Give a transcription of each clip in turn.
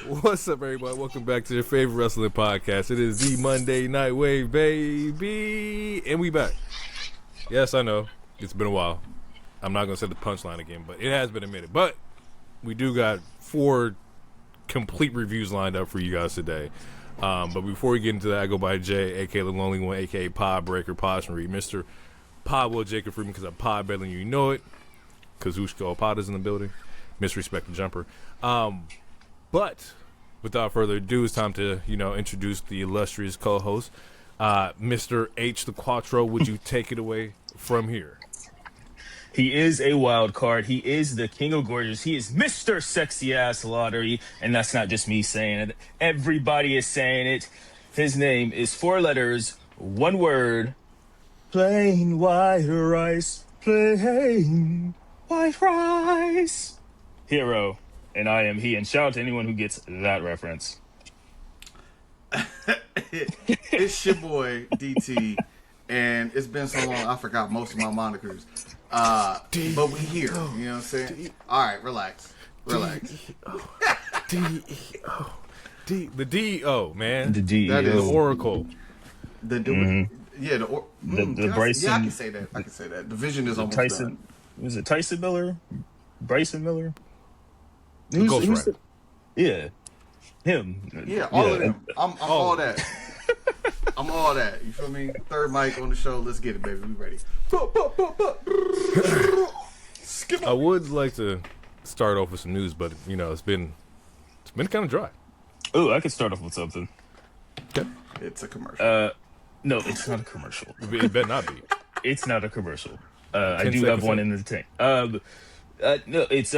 What's up, everybody? Welcome back to your favorite wrestling podcast. It is the Monday Night Wave, baby. And we back. Yes, I know. It's been a while. I'm not going to say the punchline again, but it has been a minute. But we do got 4 complete reviews lined up for you guys today. But before we get into that, I go by Jay, a.k.a. the Lonely One, a.k.a. Pod Breaker, Pod Reed, Mr. Pod Will Jacob Freeman, because I'm Pod better than you know it. Kazushko Pod is in the building. Misrespect the jumper. But without further ado, it's time to, introduce the illustrious co-host. Mr. H. the Quattro, would you take it away from here? He is a wild card. He is the king of gorgeous. He is Mr. Sexy Ass Lottery. And that's not just me saying it. Everybody is saying it. His name is 4 letters, 1 word. Plain white rice. Plain white rice. Hero. And I am he. And shout out to anyone who gets that reference. It's your boy, DT. And it's been so long, I forgot most of my monikers. But we here. You know what I'm saying? All right, relax. D-E-O. The D-E-O, man. The D-E-O. That is The Oracle. The Bryson. Yeah, I can say that. The vision is almost Tyson. done. Was it Tyson Miller? Bryson Miller? Ghost Rider. Yeah. Him. Yeah, all of them. I'm all that. I'm all that. You feel me? Third mic on the show. Let's get it, baby. We ready. I would like to start off with some news, but, it's been kind of dry. Oh, I could start off with something. Okay. It's a commercial. No, it's not a commercial. It better not be. It's not a commercial. I do have seconds one in. in the tank. No, it's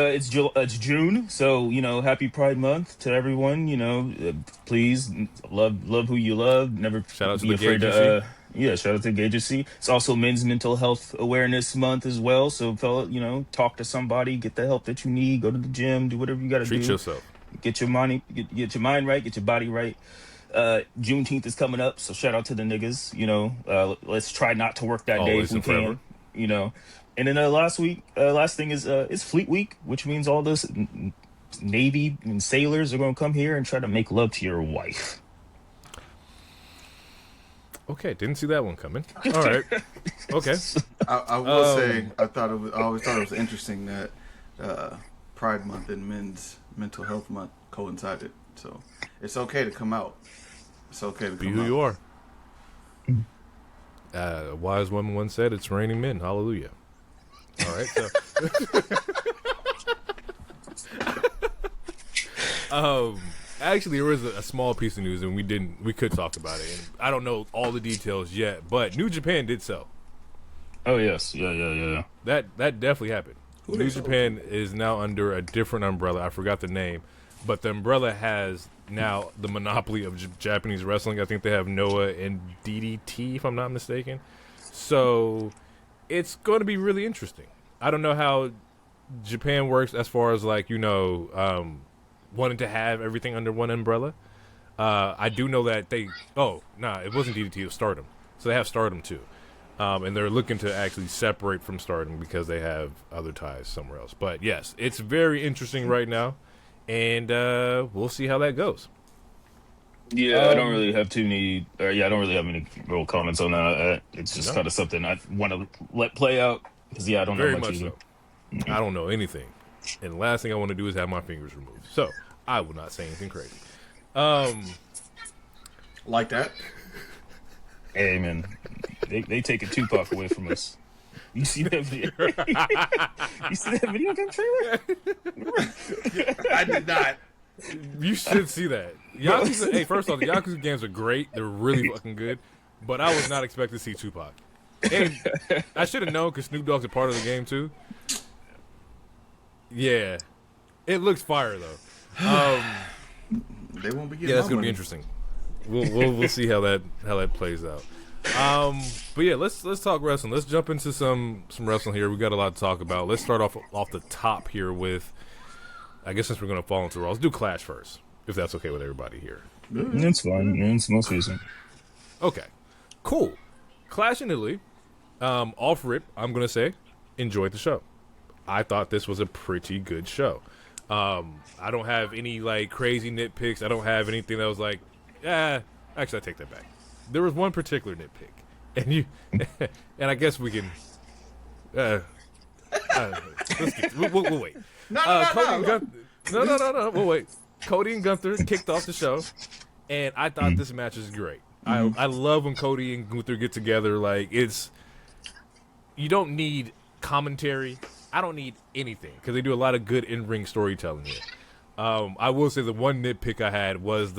June, so happy Pride Month to everyone. Please love who you love. Never Shout out to be the afraid Gay to. Shout out to Gay Juicy. It's also Men's Mental Health Awareness Month as well. So, fella, talk to somebody, get the help that you need, go to the gym, do whatever you got to do. Treat yourself. Get your money, get your mind right, get your body right. Juneteenth is coming up, so shout out to the niggas. Let's try not to work that Always day if we and can. forever. And then last thing is Fleet Week, which means all those Navy and sailors are going to come here and try to make love to your wife. Okay, didn't see that one coming. All right. Okay. I will say, I always thought it was interesting that Pride Month and Men's Mental Health Month coincided. So it's okay to come out. It's okay to Be come who out. you are. A wise woman once said, "It's raining men." Hallelujah. All right. So, actually, there was a small piece of news, and we could talk about it. And I don't know all the details yet, but New Japan did sell. Oh yes, yeah. That definitely happened. New Japan is now under a different umbrella. I forgot the name, but the umbrella has now the monopoly of Japanese wrestling. I think they have Noah and DDT, if I'm not mistaken. So it's going to be really interesting. I don't know how Japan works as far as wanting to have everything under one umbrella. I do know that it wasn't DDT, it was Stardom. So they have Stardom too. And they're looking to actually separate from Stardom because they have other ties somewhere else. But yes, it's very interesting right now. And we'll see how that goes. Yeah, I don't really have I don't really have any real comments on that. It's just kind of something I want to let play out because I don't Very know much either. so. I don't know anything, and the last thing I want to do is have my fingers removed. So I will not say anything crazy. Like that? Hey man, they taking Tupac away from us. You see that video? You see that video game trailer? I did not. You should see that. Yakuza, hey, first off, the Yakuza games are great. They're really fucking good. But I was not expecting to see Tupac. And I should have known because Snoop Dogg's a part of the game too. Yeah, it looks fire though. They won't be getting. Yeah, that's my gonna be money. interesting. We'll see how that plays out. But yeah, let's talk wrestling. Let's jump into some wrestling here. We got a lot to talk about. Let's start off the top here with, I guess since we're gonna fall into Raw, let's do Clash first, if that's okay with everybody here. It's fine. It's most recent. Okay, cool. Clash in Italy. Off rip, I'm gonna say, enjoyed the show. I thought this was a pretty good show. I don't have any like crazy nitpicks. I don't have anything that was like, actually I take that back. There was one particular nitpick, and you, and I guess we can. We'll wait. No. We'll wait. Cody and Gunther kicked off the show, and I thought this match was great. I love when Cody and Gunther get together. Like you don't need commentary. I don't need anything because they do a lot of good in-ring storytelling here. I will say the one nitpick I had was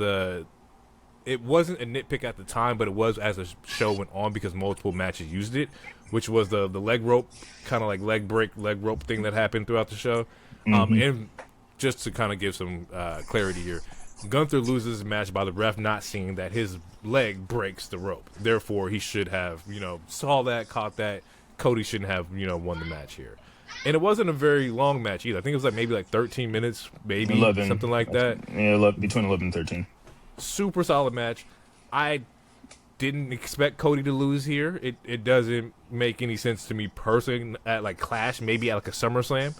it wasn't a nitpick at the time, but it was as the show went on because multiple matches used it, which was the leg rope, kind of like leg rope thing that happened throughout the show. And just to kind of give some clarity here, Gunther loses the match by the ref not seeing that his leg breaks the rope. Therefore, he should have, saw that, caught that. Cody shouldn't have, won the match here. And it wasn't a very long match either. I think it was maybe 13 minutes, maybe 11, something like that. Yeah, between 11 and 13. Super solid match. I didn't expect Cody to lose here. It doesn't make any sense to me personally at Clash, maybe at a SummerSlam.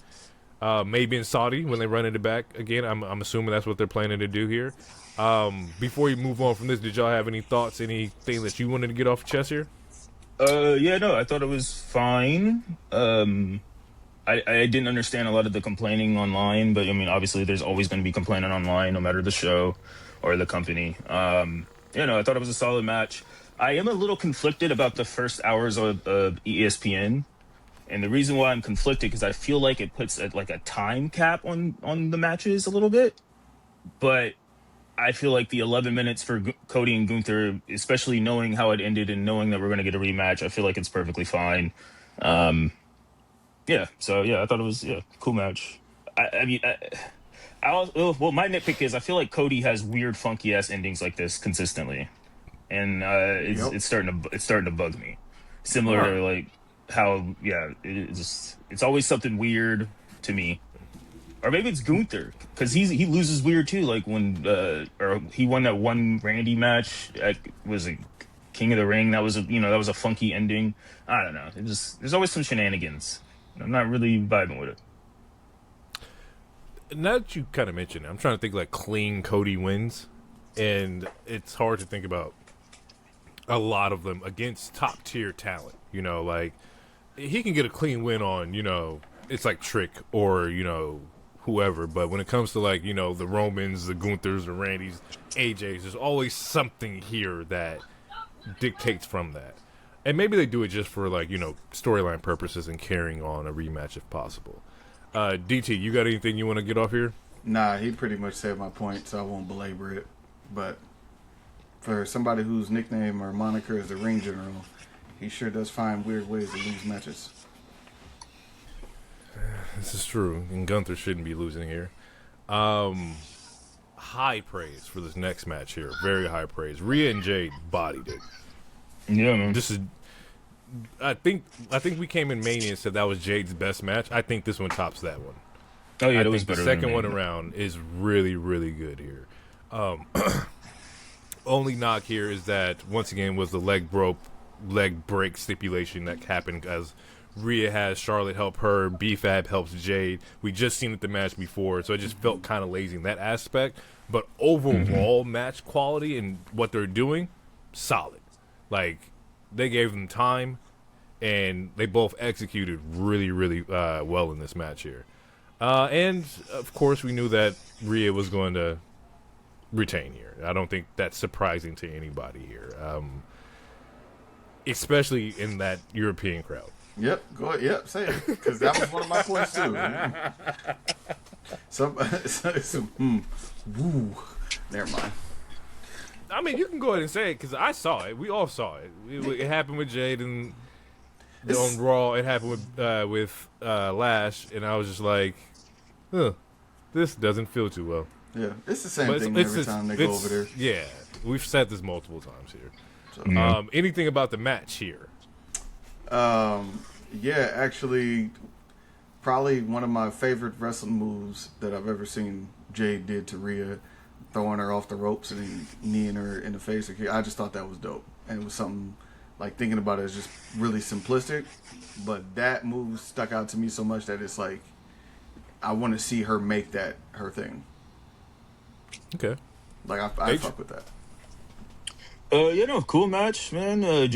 Maybe in Saudi when they run it back again. I'm assuming that's what they're planning to do here. Before you move on from this, did y'all have any thoughts, anything that you wanted to get off your chest here? I thought it was fine. I didn't understand a lot of the complaining online, but I mean, obviously there's always going to be complaining online, no matter the show or the company. I thought it was a solid match. I am a little conflicted about the first hours of ESPN. And the reason why I'm conflicted, because I feel like it puts a time cap on the matches a little bit. But I feel like the 11 minutes for Cody and Gunther, especially knowing how it ended and knowing that we're going to get a rematch, I feel like it's perfectly fine. I thought it was cool match. My nitpick is I feel like Cody has weird, funky ass endings like this consistently, and it's starting to bug me. Similar to how it's always something weird to me, or maybe it's Gunther because he loses weird too. Like when he won that one Randy match, was it King of the Ring? That was a funky ending. I don't know. There's always some shenanigans. I'm not really vibing with it. Now that you kind of mentioned it, I'm trying to think clean Cody wins, and it's hard to think about a lot of them against top tier talent. He can get a clean win on, it's like Trick or, whoever. But when it comes to the Romans, the Gunthers, the Randys, AJs, there's always something here that dictates from that. And maybe they do it just for storyline purposes and carrying on a rematch if possible. DT, you got anything you want to get off here? Nah, he pretty much said my point, so I won't belabor it. But for somebody whose nickname or moniker is the Ring General, he sure does find weird ways to lose matches. This is true, and Gunther shouldn't be losing here. High praise for this next match here. Very high praise. Rhea and Jade bodied it. Yeah, man. This is. I think we came in Mania and said that was Jade's best match. I think this one tops that one. Oh yeah, I it was think better. The second one around is really, really good here. Only knock here is that once again was the leg break stipulation that happened as Rhea has Charlotte help her, B-Fab helps Jade. We just seen it the match before, so it just felt kind of lazy in that aspect. But overall match quality and what they're doing, solid. They gave them time, and they both executed really, really well in this match here. And, of course, we knew that Rhea was going to retain here. I don't think that's surprising to anybody here, especially in that European crowd. Yep, go ahead. Yep, say it, because that was one of my points too. Never mind. I mean, you can go ahead and say it because I saw it. We all saw it. It happened with Jade and on Raw. It happened with Lash, and I was just like, this doesn't feel too well. Yeah, it's the same thing every time they go over there. Yeah, we've said this multiple times here. So, anything about the match here? Yeah, actually, probably one of my favorite wrestling moves that I've ever seen Jade did to Rhea, throwing her off the ropes and then kneeing her in the face. I just thought that was dope. And it was something, thinking about it is just really simplistic, but that move stuck out to me so much that it's I want to see her make that her thing. Okay. Like I fuck with that. Cool match, man.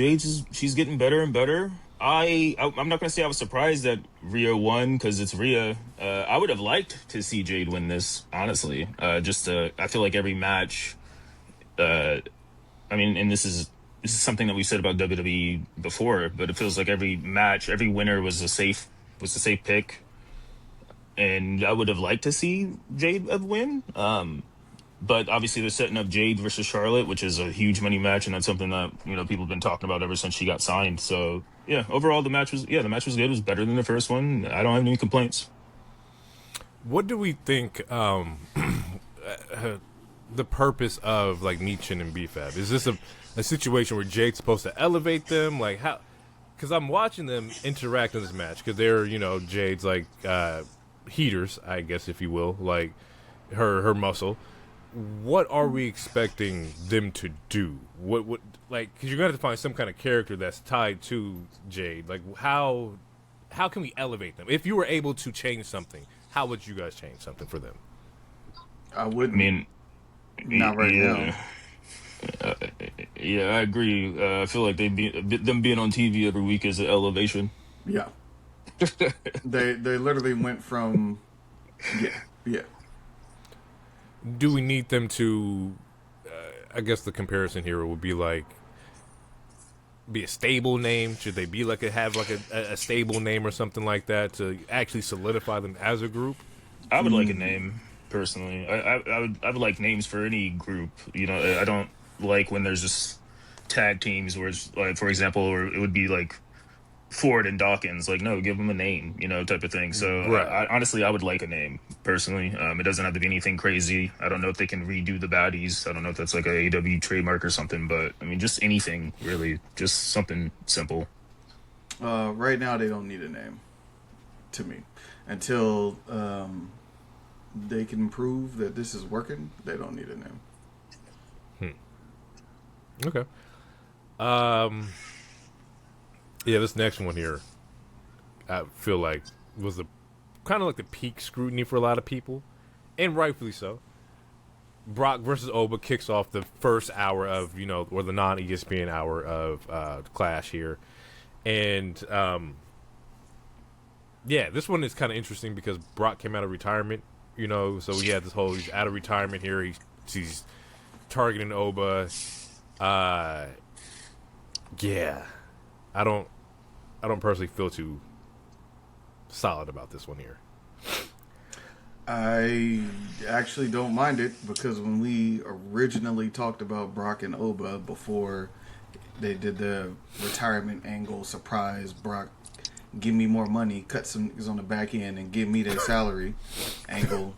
She's getting better and better. I'm not gonna say I was surprised that Rhea won because it's Rhea. I would have liked to see Jade win this, honestly. I feel like every match. And this is something that we said about WWE before, but it feels like every match, every winner was a safe pick, and I would have liked to see Jade win. But obviously they're setting up Jade versus Charlotte, which is a huge money match, and that's something that people have been talking about ever since she got signed. So yeah, overall the match was good. It was better than the first one. I don't have any complaints. What do we think? The purpose of like Michin and BFAB? Is this a situation where Jade's supposed to elevate them? Like how? Because I'm watching them interact in this match because they're Jade's like heaters, I guess if you will, like her muscle. What are we expecting them to do? What like? Because you're gonna have to find some kind of character that's tied to Jade. Like how can we elevate them? If you were able to change something, how would you guys change something for them? I wouldn't. Not right now. Yeah, I agree. I feel like them being on TV every week is an elevation. Yeah. they literally went from yeah. Do we need them to? I guess the comparison here would be like be a stable name. Should they be have a stable name or something like that to actually solidify them as a group? I would like a name. Personally, I would like names for any group. I don't like when there's just tag teams where it's like, for example, or it would be like Ford and Dawkins. Like, no, give them a name, type of thing. So right. Honestly, I would like a name personally. It doesn't have to be anything crazy. I don't know if they can redo the baddies. I don't know if that's like a AEW trademark or something, but I mean, just anything really, just something simple. Right now, they don't need a name. To me, until they can prove that this is working, they don't need a name. Okay. Yeah, this next one here, I feel like was kind of like the peak scrutiny for a lot of people, and rightfully so. Brock versus Oba kicks off the first hour of or the non-ESPN hour of Clash here, and yeah, this one is kind of interesting because Brock came out of retirement. So we had this whole he's out of retirement here. He's targeting Oba. Yeah, I don't personally feel too solid about this one here. I actually don't mind it because when we originally talked about Brock and Oba before they did the retirement angle, surprise Brock, give me more money, cut some niggas on the back end, and give me their salary angle.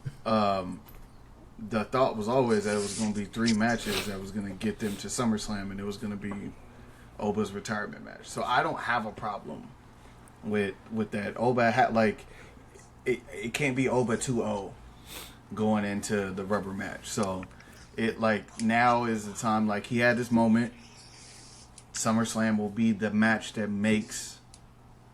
The thought was always that it was going to be 3 matches that was going to get them to SummerSlam, and it was going to be Oba's retirement match. So I don't have a problem with that. Oba had it can't be Oba 2-0 going into the rubber match. So it now is the time. He had this moment. SummerSlam will be the match that makes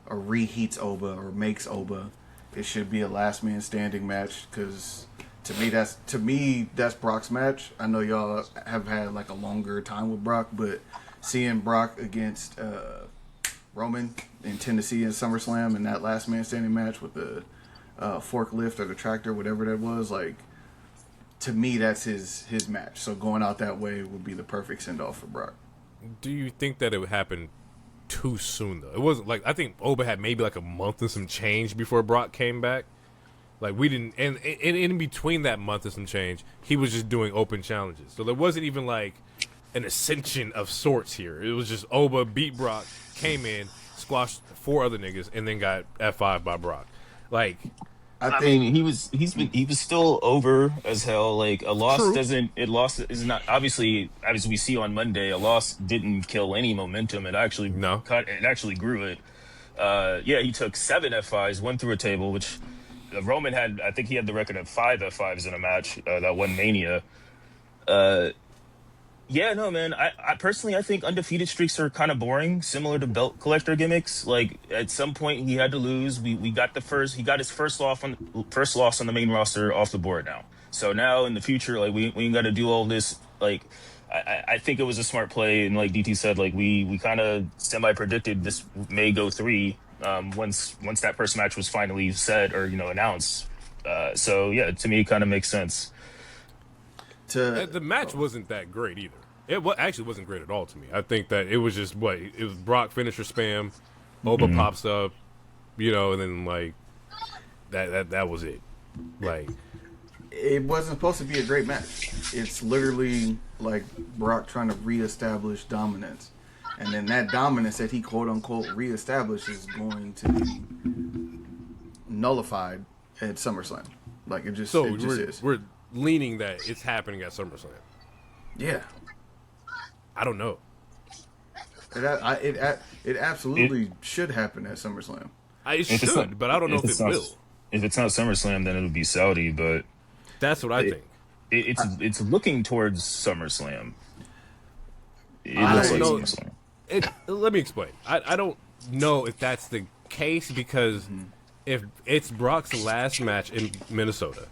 or reheats Oba or makes Oba. It should be a last man standing match because to me that's Brock's match. I know y'all have had a longer time with Brock, but seeing Brock against Roman in Tennessee in SummerSlam and that last man standing match with the forklift or the tractor, whatever that was, to me that's his match. So going out that way would be the perfect send off for Brock. Do you think that it would happen too soon though? It wasn't I think Oba had maybe a month and some change before Brock came back. We didn't, and in between that month and some change, he was just doing open challenges. So there wasn't even an ascension of sorts here. It was just Oba beat Brock, came in, squashed 4 other niggas, and then got F5 by Brock. I mean, he was still over as hell. A loss is not, obviously, as we see on Monday, a loss didn't kill any momentum. It actually it actually grew it. He took 7 F5s, 1 through a table, which Roman had. I think he had the record of 5 F5s in a match that one Mania. Yeah, no, man. I personally, I think undefeated streaks are kind of boring, similar to belt collector gimmicks. Like at some point, he had to lose. We got the first. He got his first loss on the main roster off the board now. So now in the future, like we ain't got to do all this. Like I think it was a smart play, and like DT said, like we kind of semi predicted this may go 3 once that first match was finally said or announced. So yeah, to me, it kind of makes sense. The match wasn't that great either. Actually wasn't great at all to me. I think that it was just it was Brock finisher spam, Oba pops up, and then like that was it. Like it wasn't supposed to be a great match. It's literally like Brock trying to reestablish dominance, and then that dominance that he quote unquote reestablished is going to be nullified at SummerSlam. Like it just is. We're leaning that it's happening at SummerSlam. Yeah, I don't know. It absolutely should happen at SummerSlam. It should, but I don't know if it will. If it's not SummerSlam, then it would be Saudi. But that's what I think. It's looking towards SummerSlam. It I looks don't like know. SummerSlam. Let me explain. I don't know if that's the case because if it's Brock's last match in Minnesota,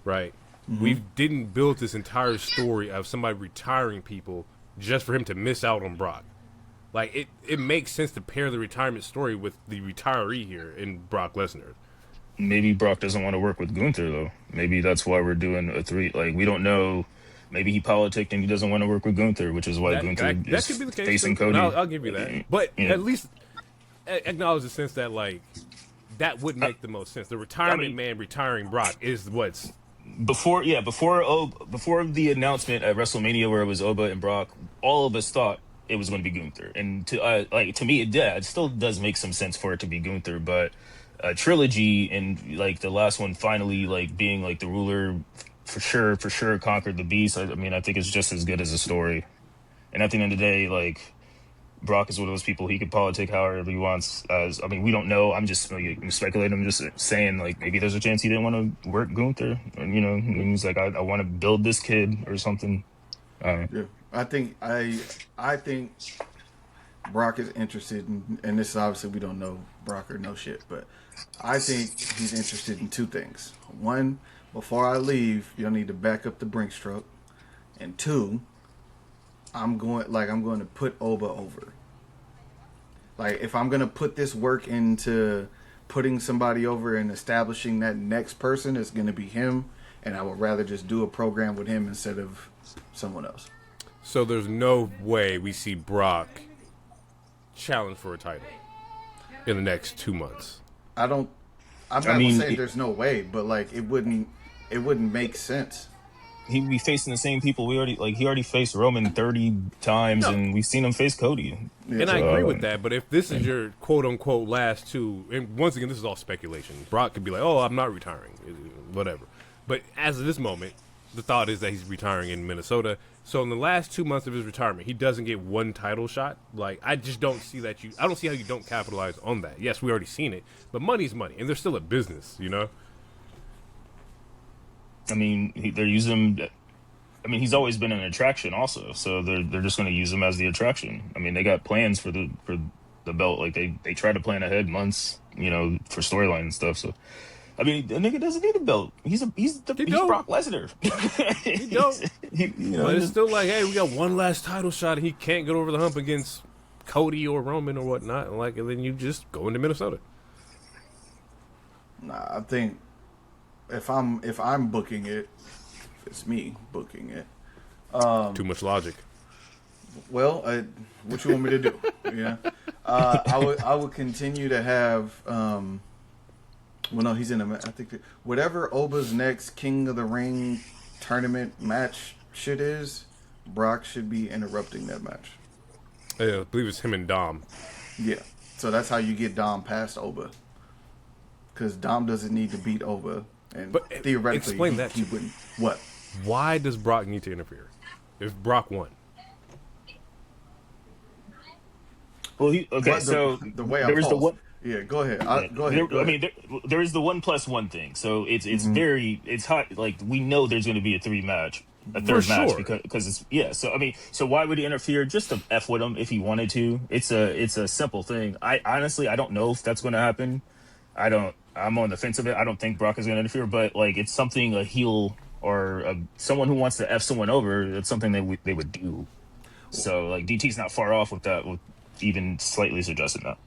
right? We didn't build this entire story of somebody retiring people just for him to miss out on Brock. Like, it makes sense to pair the retirement story with the retiree here in Brock Lesnar. Maybe Brock doesn't want to work with Gunther, though. Maybe that's why we're doing a 3. Like, we don't know. Maybe he politicked and he doesn't want to work with Gunther, which is why Gunther is could be the case facing too. Cody. I'll give you that. But at least acknowledge the sense that, like, that would make the most sense. The retirement man retiring Brock is what's... Before the announcement at WrestleMania where it was Oba and Brock, all of us thought it was going to be Gunther, and to me, it still does make some sense for it to be Gunther. But a trilogy and like the last one finally like being like the ruler for sure conquered the beast. I mean, I think it's just as good as a story. And at the end of the day, like Brock is one of those people, he could politic however he wants. We don't know. I'm just speculating. I'm just saying, like, maybe there's a chance he didn't want to work Gunther. And, and he's like, I want to build this kid or something. Yeah, I think Brock is interested in, and this is obviously we don't know Brock or no shit, but I think he's interested in 2 things. 1, before I leave, you'll need to back up the Brinks truck. And 2, I'm going to put Oba over. Like, if I'm going to put this work into putting somebody over and establishing that next person, it's going to be him, and I would rather just do a program with him instead of someone else. So there's no way we see Brock challenge for a title in the next 2 months. I'm not going to say there's no way, but, like, it wouldn't make sense. He'd be facing the same people he already faced Roman 30 times, and we've seen him face Cody. Yeah. And I agree with that, but if this is your quote-unquote last 2, and once again, this is all speculation. Brock could be like, oh, I'm not retiring, whatever. But as of this moment, the thought is that he's retiring in Minnesota. So in the last 2 months of his retirement, he doesn't get 1 title shot. Like, I just don't see that I don't see how you don't capitalize on that. Yes, we already seen it, but money's money, and they're still a business, I mean, they're using him. I mean, he's always been an attraction, also. So they're just going to use him as the attraction. I mean, they got plans for the belt. Like they try to plan ahead months, for storyline and stuff. So, I mean, the nigga doesn't need a belt. He's Brock Lesnar. He don't. But it's still like, hey, we got 1 last title shot, and he can't get over the hump against Cody or Roman or whatnot. And then you just go into Minnesota. Nah, I think. If I'm booking it, if it's me booking it. Too much logic. Well, what you want me to do? Yeah, I would continue to have. Well, no, he's in I think whatever Oba's next King of the Ring tournament match shit is, Brock should be interrupting that match. Yeah, I believe it's him and Dom. Yeah, so that's how you get Dom past Oba. Because Dom doesn't need to beat Oba. And but theoretically, explain that he wouldn't. What? Why does Brock need to interfere? If Brock won. Well, so the way there is the one. Yeah, go ahead. Go ahead. I mean, there is the 1+1 thing. So it's hot. Like we know there's going to be a 3 match. a third match sure. because it's So I mean, so why would he interfere? Just to f with him if he wanted to. It's a simple thing. I honestly don't know if that's going to happen. I'm on the fence of it. I don't think Brock is going to interfere, but like it's something a heel or someone who wants to f someone over. That's something they would do. So like DT's not far off with that. With even slightly suggesting that.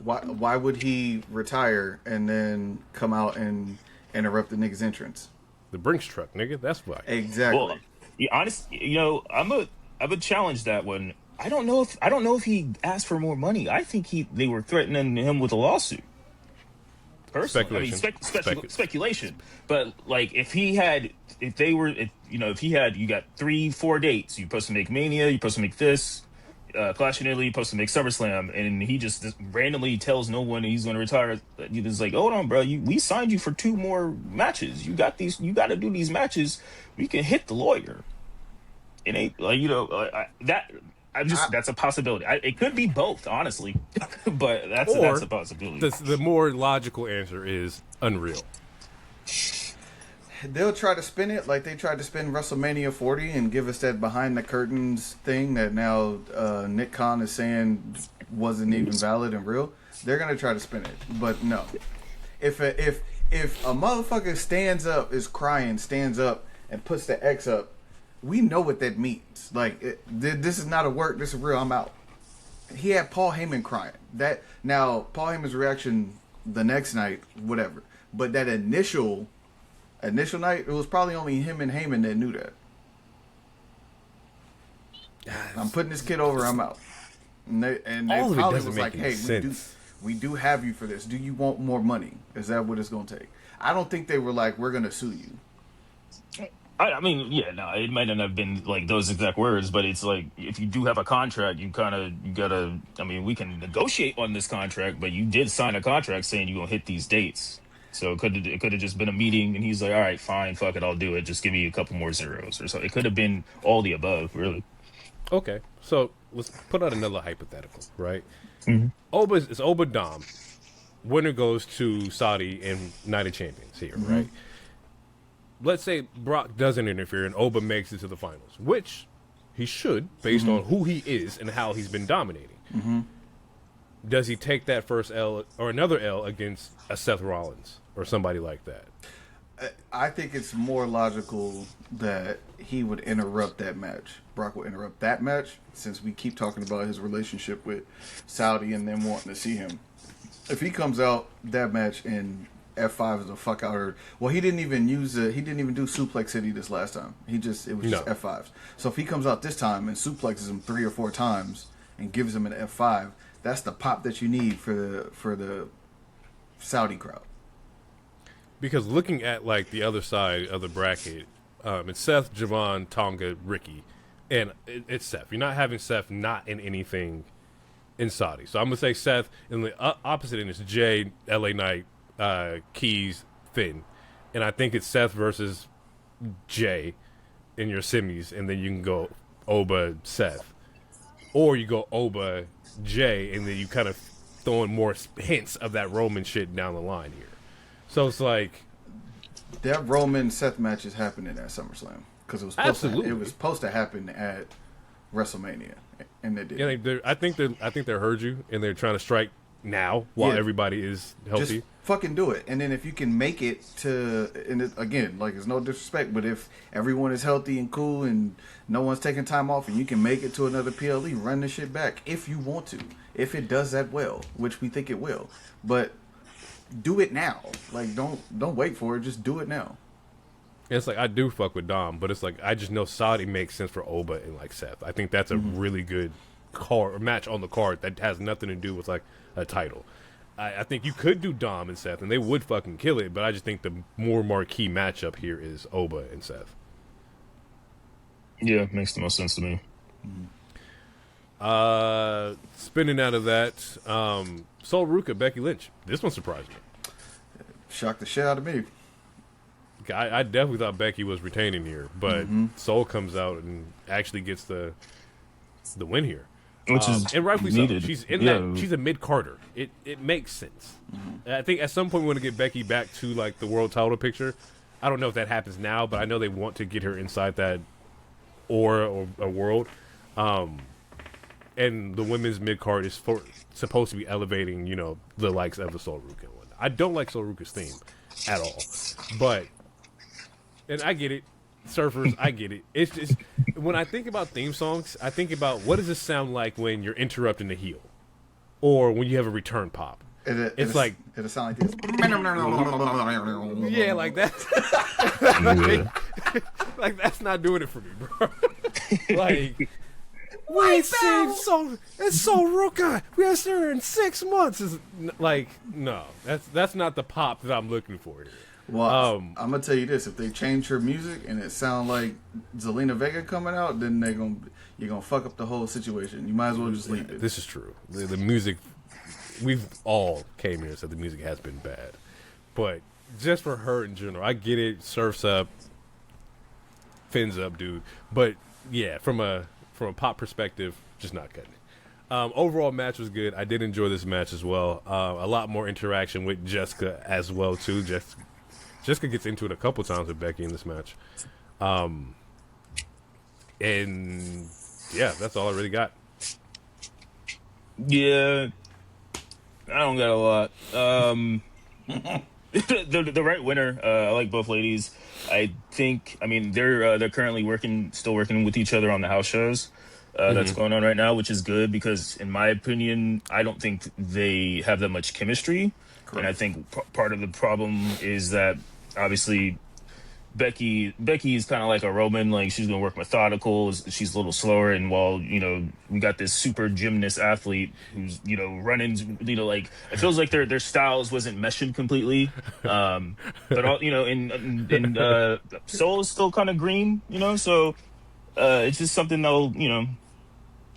Why would he retire and then come out and interrupt the nigga's entrance? The Brinks truck, nigga. That's why. Exactly. Well, I would challenge that one. I don't know if he asked for more money. I think they were threatening him with a lawsuit. Personally, speculation. But like, if he had, you got 3-4 dates. You're supposed to make Mania. You're supposed to make this. Clash in Italy, you're supposed to make SummerSlam, and he just randomly tells no one he's going to retire. He's like, hold on, bro, we signed you for 2 more matches. You got these. You got to do these matches. We can hit the lawyer. It ain't like that's a possibility. It could be both, honestly, but that's a possibility. The more logical answer is Unreal. They'll try to spin it like they tried to spin WrestleMania 40 and give us that behind the curtains thing that now Nick Khan is saying wasn't even valid and real. They're gonna try to spin it, but no. If a motherfucker stands up, is crying, stands up and puts the X up, we know what that means. Like this is not a work. This is real. I'm out. He had Paul Heyman crying. That now Paul Heyman's reaction the next night, whatever. But that initial night, it was probably only him and Heyman that knew that. I'm putting this kid over. I'm out. And they probably was like, "Hey, we do have you for this. Do you want more money? Is that what it's gonna take?" I don't think they were like, "We're gonna sue you." I mean, yeah, no, it might not have been like those exact words, but it's like if you do have a contract, you gotta. I mean, we can negotiate on this contract, but you did sign a contract saying you're gonna hit these dates. So it could have just been a meeting, and he's like, "All right, fine, fuck it, I'll do it. Just give me a couple more zeros or so." It could have been all the above, really. Okay, so let's put out another hypothetical, right? Mm-hmm. It's Oba Dom. Winner goes to Saudi and Night of Champions here, right? Let's say Brock doesn't interfere and Oba makes it to the finals, which he should, based on who he is and how he's been dominating. Does he take that first L or another L against a Seth Rollins or somebody like that? I think it's more logical that he would interrupt that match. Brock would interrupt that match, since we keep talking about his relationship with Saudi and them wanting to see him. If he comes out that match and F5 is the fuck out her. Well, he didn't even do Suplex City this last time. It was just F5s. So if he comes out this time and suplexes him 3 or 4 times and gives him an F5, that's the pop that you need for the Saudi crowd. Because looking at like the other side of the bracket, it's Seth, Javon, Tonga, Ricky, and it's Seth. You're not having Seth not in anything in Saudi. So I'm gonna say Seth, and the opposite end is Jay, LA Knight, Keys, Finn, and I think it's Seth versus Jay in your semis, and then you can go Oba, Seth, or you go Oba, Jay, and then you kind of throwing more hints of that Roman shit down the line here. So it's like that Roman Seth match is happening at SummerSlam because it was supposed to happen at WrestleMania, and they did. Yeah, I think they heard you, and they're trying to strike now while everybody is healthy. Just fucking do it, and then if you can make it to, and again, like it's no disrespect, but if everyone is healthy and cool and no one's taking time off, and you can make it to another PLE, run the shit back if you want to, if it does that well, which we think it will, but do it now. Like don't wait for it, just do it now. It's like I do fuck with Dom, but it's like I just know Saudi makes sense for Oba and like Seth. I think that's a really good match on the card that has nothing to do with like a title. I think you could do Dom and Seth, and they would fucking kill it. But I just think the more marquee matchup here is Oba and Seth. Yeah, makes the most sense to me. Spinning out of that, Sol Ruka, Becky Lynch. This one surprised me. Shocked the shit out of me. I definitely thought Becky was retaining here, but Sol comes out and actually gets the win here, which is and rightfully needed. So. She's in that. She's a mid Carter. It makes sense. I think at some point we want to get Becky back to like the world title picture. I don't know if that happens now, but I know they want to get her inside that or a world. And the women's mid card is supposed to be elevating, you know, the likes of the Sol Ruka and whatnot. I don't like Sol Ruka's theme at all, but and I get it, surfers, I get it. It's just when I think about theme songs, I think about what does this sound like when you're interrupting the heel, or when you have a return pop. It's like it'll sound like this. Yeah, like that. Like that's not doing it for me, bro. Like. Wait, it's so Ruka. We have her in 6 months. Is like no, that's not the pop that I'm looking for here. Well, I'm gonna tell you this: if they change her music and it sound like Zelina Vega coming out, then you're gonna fuck up the whole situation. You might as well just leave it. This is true. The music, we've all came here and said the music has been bad, but just for her in general, I get it. Surfs up, fins up, dude. But yeah, from a pop perspective, just not cutting it. Overall match was good. I did enjoy this match as well. A lot more interaction with Jessica as well too. Jessica gets into it a couple times with Becky in this match. And yeah, that's all I really got. Yeah, I don't got a lot. The right winner. I like both ladies. I mean, they're currently still working with each other on the house shows that's going on right now, which is good because, in my opinion, I don't think they have that much chemistry. Correct. And I think part of the problem is that obviously Becky is kind of like a Roman, like she's gonna work methodical. She's a little slower, and while we got this super gymnast athlete who's running, like it feels like their styles wasn't meshing completely. But all and Soul is still kind of green, so it's just something they'll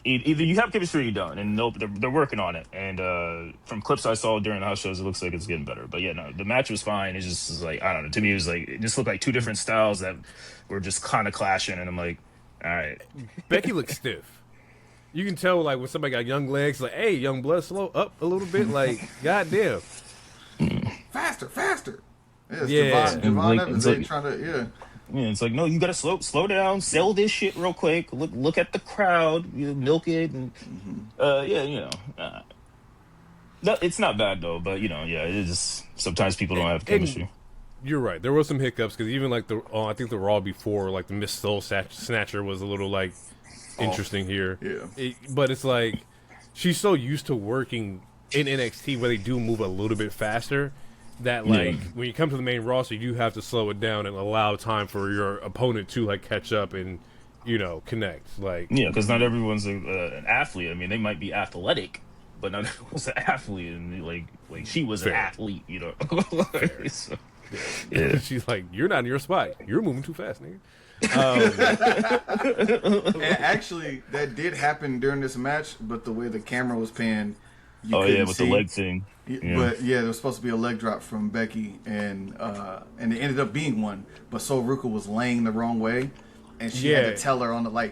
either you have chemistry or you don't, and they're working on it. And from clips I saw during the house shows, it looks like it's getting better. But yeah, no, the match was fine. It's just like, I don't know. To me, it was like it just looked like two different styles that were just kind of clashing. And I'm like, all right. Becky looks stiff. You can tell like when somebody got young legs, like, hey, young blood, slow up a little bit. Like, goddamn, faster. Yeah, Devon Evans trying to Yeah, it's like, no, you gotta slow down, sell this shit real quick. Look at the crowd, milk it, and no, it's not bad though. But it is sometimes people don't have chemistry. You're right. There were some hiccups because even like I think the Raw before, like the Miss Soul Snatcher was a little like interesting here. Yeah, but it's like she's so used to working in NXT where they do move a little bit faster. That like when you come to the main roster, you do have to slow it down and allow time for your opponent to like catch up and connect. Like because not everyone's an athlete. I mean, they might be athletic, but not everyone's an athlete. And like she was an athlete, Fair. So, yeah. She's like, you're not in your spot. You're moving too fast, nigga. And actually, that did happen during this match, but the way the camera was panned, with the leg thing. Yeah. But there was supposed to be a leg drop from Becky, and it ended up being one. But Sol Ruka was laying the wrong way, and she had to tell her on the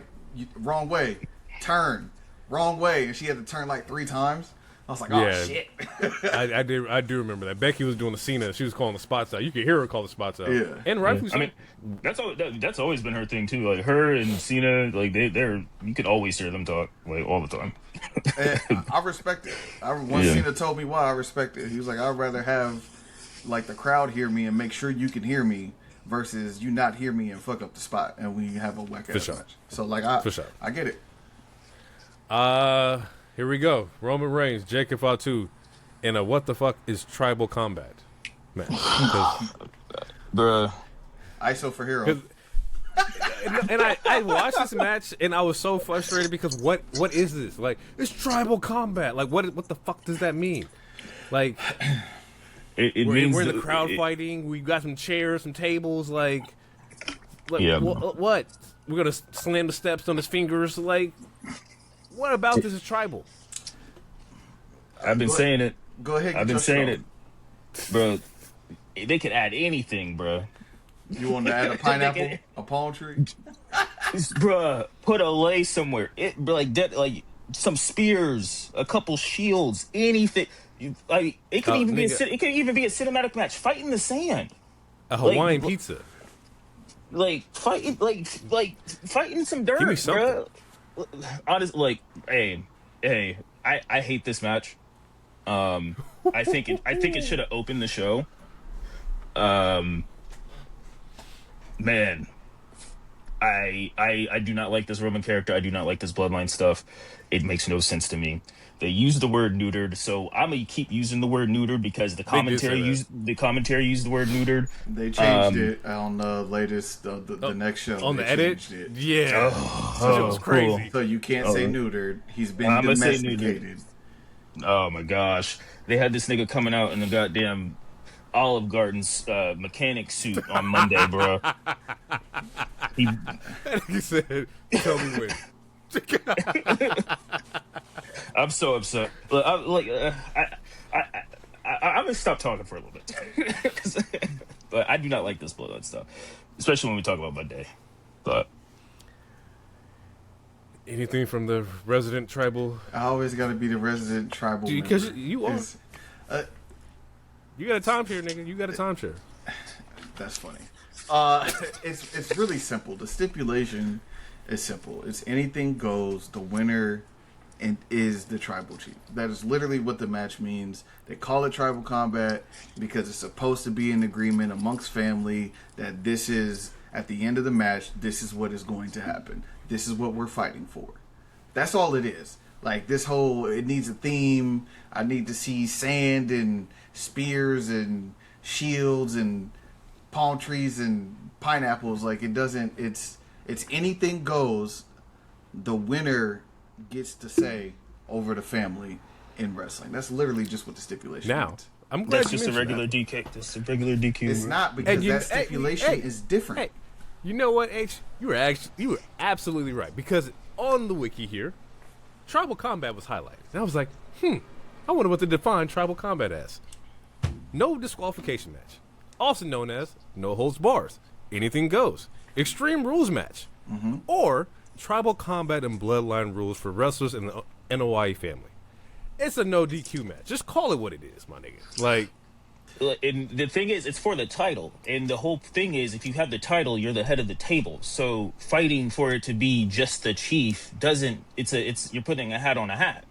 wrong way, turn, wrong way, and she had to turn like 3 times. I was like, oh shit. I do remember that. Becky was doing the Cena. She was calling the spots out. You could hear her call the spots out. Yeah. And rightfully so. I mean, that's always been her thing too. Like her and Cena, like they're you could always hear them talk like all the time. And I respect it. Cena told me why I respect it. He was like, I'd rather have like the crowd hear me and make sure you can hear me versus you not hear me and fuck up the spot and we have a whack ass match. So like I get it. Here we go. Roman Reigns, Jacob Fatu, in a what the fuck is tribal combat match. Bruh. ISO for hero. And I watched this match and I was so frustrated because what is this? Like, it's tribal combat. Like, what the fuck does that mean? Like, we're in the crowd fighting. We got some chairs, some tables. Like what? We're gonna slam the steps on his fingers. Like, what about this is tribal? I've been saying it. Go ahead. I've been saying it, bro. They could add anything, bro. You want to add a pineapple, a palm tree, bruh? Put a lay somewhere. Like some spears, a couple shields, anything. It could even be a cinematic match. Fight in the sand. A Hawaiian pizza. fighting fighting some Give me dirt, something. bro. Honestly, I hate this match. I think it should have opened the show. Man, I do not like this Roman character. I do not like this Bloodline stuff. It makes no sense to me. They use the word neutered, so I'm gonna keep using the word neutered because the commentary used the word neutered. They changed it on the latest the next show. On they the edit, changed it. yeah, it was crazy. So you can't say neutered. He's been I'ma say domesticated. Oh my gosh, they had this nigga coming out in the goddamn Olive Garden's mechanic suit on Monday, bro. He said, "Tell me when." I'm so upset. I'm gonna stop talking for a little bit. But I do not like this Bloodline stuff, especially when we talk about Monday. But anything from the resident tribal? I always got to be the resident tribal. Because you are. You got a timeshare, nigga. You got a timeshare. That's funny. It's really simple. The stipulation is simple. It's anything goes. The winner is the tribal chief. That is literally what the match means. They call it tribal combat because it's supposed to be an agreement amongst family that this is, at the end of the match, this is what is going to happen. This is what we're fighting for. That's all it is. Like, this whole, it needs a theme. I need to see sand and spears and shields and palm trees and pineapples. Like, it doesn't, it's anything goes. The winner gets to say over the family in wrestling. That's literally just what the stipulation is. I'm glad that's just a regular DQ. That's a regular DQ. It's not, because that stipulation is different. Hey, you know what, H? You were absolutely right, because on the wiki here, tribal combat was highlighted. And I was like, I wonder what they define tribal combat as. No disqualification match, also known as no holds bars, anything goes, extreme rules match, or tribal combat and bloodline rules for wrestlers in the NOI family. It's a no DQ match. Just call it what it is, my nigga. Like, and the thing is, it's for the title, and the whole thing is, if you have the title, you're the head of the table. So fighting for it to be just the chief doesn't. It's you're putting a hat on a hat.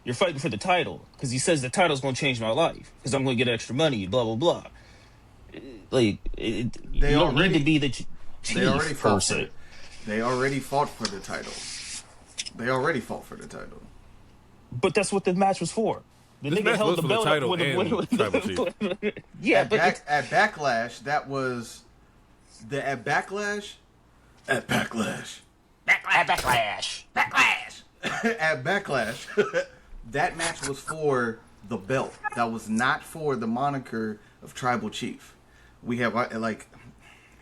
You're fighting for the title because he says the title's going to change my life because I'm going to get extra money. Blah blah blah. Like you don't need to be the chief. They already fought for it. They already fought for the title. They already fought for the title. But that's what the match was for. The this nigga held the belt title with tribal chief. Yeah, at Backlash, that was at Backlash. At Backlash, that match was for the belt. That was not for the moniker of tribal chief. We have like,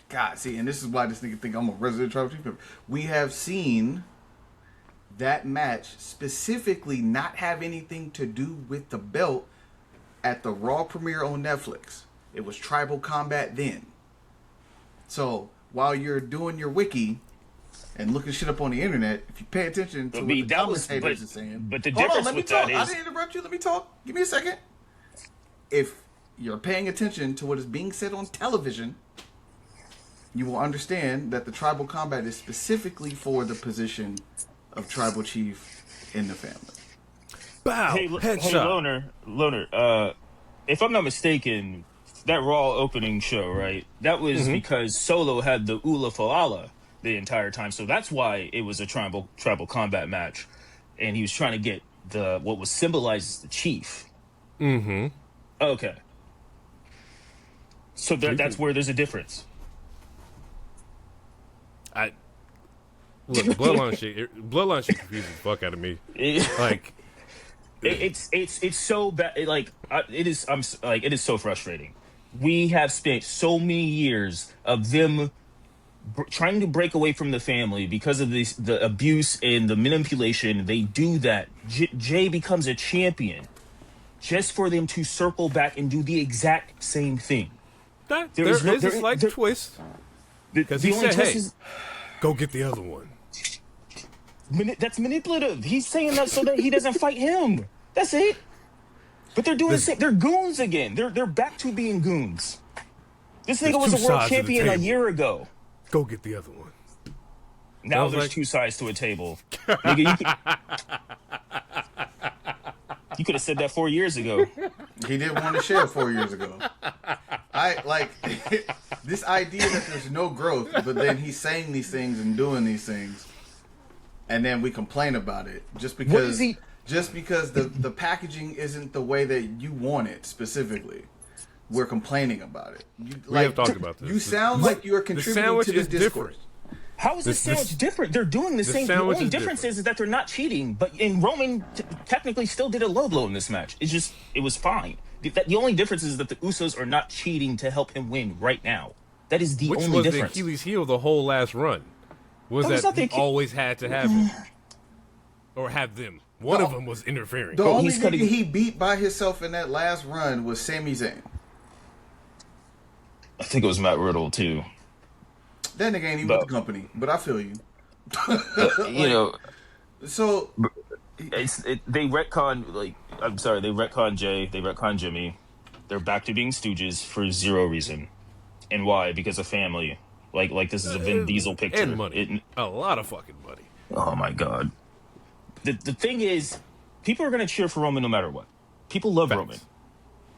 God, see, and this is why this nigga think I'm a resident tribal chief. We have seen that match specifically not have anything to do with the belt at the Raw premiere on Netflix. It was tribal combat then. So while you're doing your wiki and looking shit up on the internet, if you pay attention to what the commentators are saying. But the difference with that is, I didn't interrupt you. Let me talk. Give me a second. If you're paying attention to what is being said on television, you will understand that the tribal combat is specifically for the position of tribal chief in the family. Bow, headshot. Loner. If I'm not mistaken, that Raw opening show, right? That was because Solo had the Ula Falala the entire time, so that's why it was a tribal combat match, and he was trying to get what was symbolized as the chief. Okay. So that's where there's a difference. Look, Bloodline shit confuses the fuck out of me. Like, it's so bad. It is so frustrating. We have spent so many years of them trying to break away from the family because of the abuse and the manipulation. They do that. Jay becomes a champion just for them to circle back and do the exact same thing. There is a slight twist. Because he said, hey, go get the other one. That's manipulative. He's saying that so that he doesn't fight him. That's it. But they're doing the same. They're goons again. They're back to being goons. This nigga was a world champion a year ago. Go get the other one. Now Sounds there's like- two sides to a table. Nigga, you could have said that 4 years ago. He didn't want to share 4 years ago. I like this idea that there's no growth, but then he's saying these things and doing these things, and then we complain about it just because the packaging isn't the way that you want it specifically. We're complaining about it. We have talked about this. You sound like you're The contributing sandwich to the is discourse. different. How is this sandwich different? They're doing the same. The sandwich only is difference different. is that they're not cheating. But Roman technically still did a low blow in this match. It was fine. The only difference is that the Usos are not cheating to help him win right now. That is the Which only was difference. the Achilles heel the whole last run. Was That was that not the he Achilles- always had to have it. Or have them. One of them was interfering. The only he's cutting- nigga he beat by himself in that last run was Sami Zayn. I think it was Matt Riddle too. That nigga ain't even with the company, but I feel you. You know, So they retcon they retcon Jay, they retcon Jimmy. They're back to being stooges for zero reason. And why? Because of family. Like this is a Vin Diesel picture. And money. A lot of fucking money. Oh my god. The thing is, people are gonna cheer for Roman no matter what. People love Facts.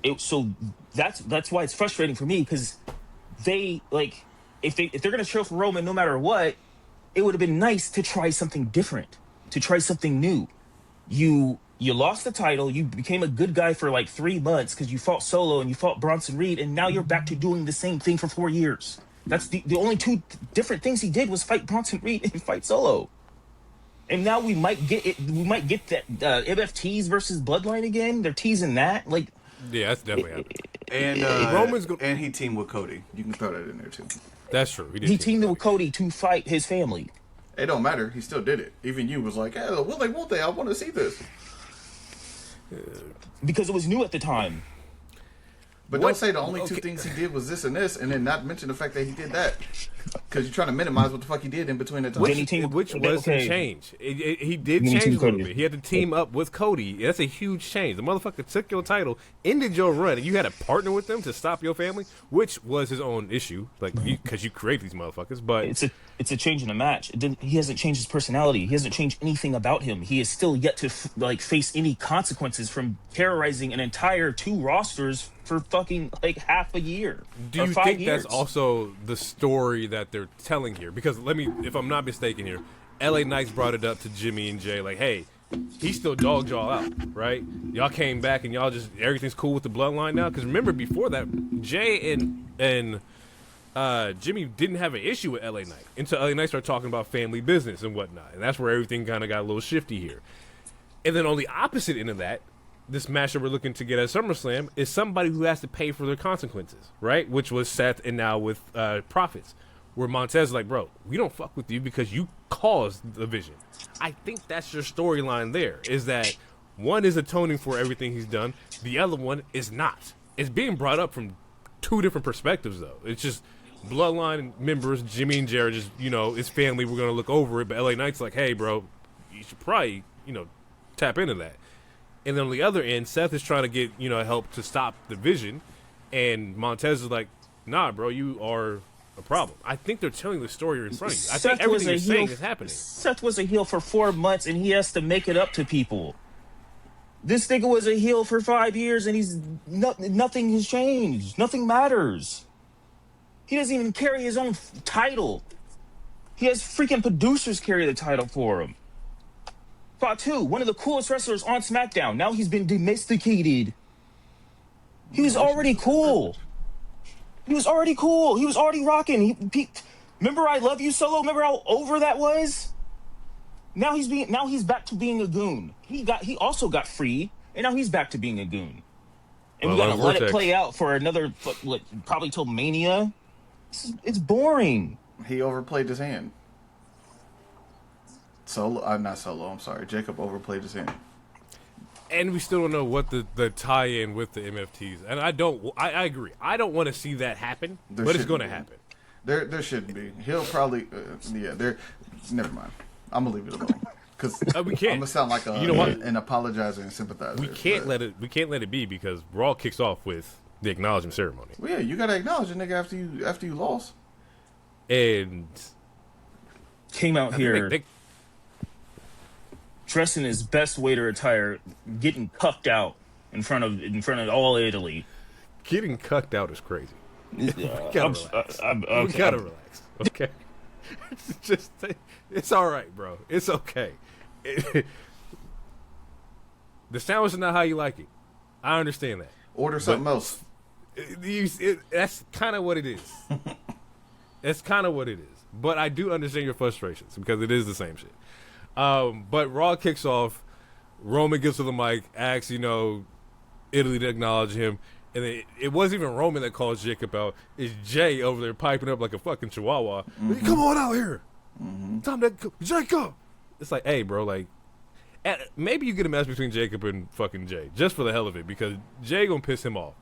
Roman. So that's why it's frustrating for me, because they if they're gonna cheer for Roman no matter what, it would have been nice to try something different, to try something new. You lost the title, you became a good guy for like 3 months because you fought Solo and you fought Bronson Reed, and now you're back to doing the same thing for 4 years. That's the only two different things he did was fight Bronson Reed and fight Solo. And now we might get it. We might get that MFTs versus Bloodline again. They're teasing that. Like, Yeah, that's definitely happening. and Roman's go- and he teamed with Cody. You can throw that in there too. That's true. Did he team teamed with Cody to fight his family. It don't matter. He still did it. Even you was like, "Hey, will they? Won't they? I want to see this." Because it was new at the time. But What- don't say the only two okay. things he did was this and this, and then not mention the fact that he did that. Because you're trying to minimize what the fuck he did in between the time. Then he teamed- Which okay. was a change. He did Then he change teamed a little Cody. bit. He had to team up with Cody. That's a huge change. The motherfucker took your title, ended your run, and you had to partner with them to stop your family, which was his own issue, like because you create these motherfuckers. But It's a change in the match. He hasn't changed his personality. He hasn't changed anything about him. He is still yet to face any consequences from terrorizing an entire 2 rosters for fucking half a year. do or you 5 think years. that's also the story that they're telling here? Because if I'm not mistaken here, LA Knights brought it up to Jimmy and Jay, like, hey, he still dogged y'all out, right? Y'all came back and y'all just everything's cool with the bloodline now. Because remember, before that, Jay and Jimmy didn't have an issue with LA Knight until LA Knight started talking about family business and whatnot, and that's where everything kind of got a little shifty here. And then on the opposite end of that, this match that we're looking to get at SummerSlam is somebody who has to pay for their consequences, right? Which was Seth, and now with Profits, where Montez is like, bro, we don't fuck with you because you caused the vision. I think that's your storyline there, is that one is atoning for everything he's done, the other one is not. It's being brought up from 2 different perspectives, though. It's just Bloodline members, Jimmy and Jared, just, it's family, we're going to look over it, but LA Knight's like, hey, bro, you should probably, tap into that. And then on the other end, Seth is trying to get, help to stop the vision. And Montez is like, nah, bro, you are a problem. I think they're telling the story in front of you. I think everything you're saying is happening. Seth was a heel for 4 months, and he has to make it up to people. This nigga was a heel for 5 years, and nothing has changed. Nothing matters. He doesn't even carry his own title. He has freaking producers carry the title for him. Fatu, one of the coolest wrestlers on SmackDown. Now he's been domesticated. He was already cool. He was already cool. He was already rocking. Remember I Love You Solo? Remember how over that was? Now he's back to being a goon. He also got free, and now he's back to being a goon. And we gotta let it play out for another probably till Mania. It's boring. He overplayed his hand. Not Solo. I'm sorry. Jacob overplayed his hand. And we still don't know what the tie-in with the MFTs. And I agree. I don't want to see that happen, but it's going to happen. There shouldn't be. He'll probably, never mind. I'm going to leave it alone. Because we can't. I'm going to sound like an apologizer and sympathizer. We can't let it be, because Raw kicks off with the acknowledgement ceremony. Well, yeah, you got to acknowledge a nigga after you lost. and came out here dressing his best waiter attire, getting cucked out in front of all Italy. Getting cucked out is crazy. We I'm gotta relax. Okay. It's all right, bro. It's okay. The sandwich is not how you like it. I understand that. Order something else. That's kind of what it is. That's kind of what it is. But I do understand your frustrations because it is the same shit. But Raw kicks off. Roman gets to the mic, asks, Italy to acknowledge him. And it wasn't even Roman that calls Jacob out. It's Jay over there piping up like a fucking chihuahua. Mm-hmm. Come on out here. Mm-hmm. Time to Jacob. It's like, hey, bro, like, maybe you get a match between Jacob and fucking Jay just for the hell of it because Jay gonna piss him off.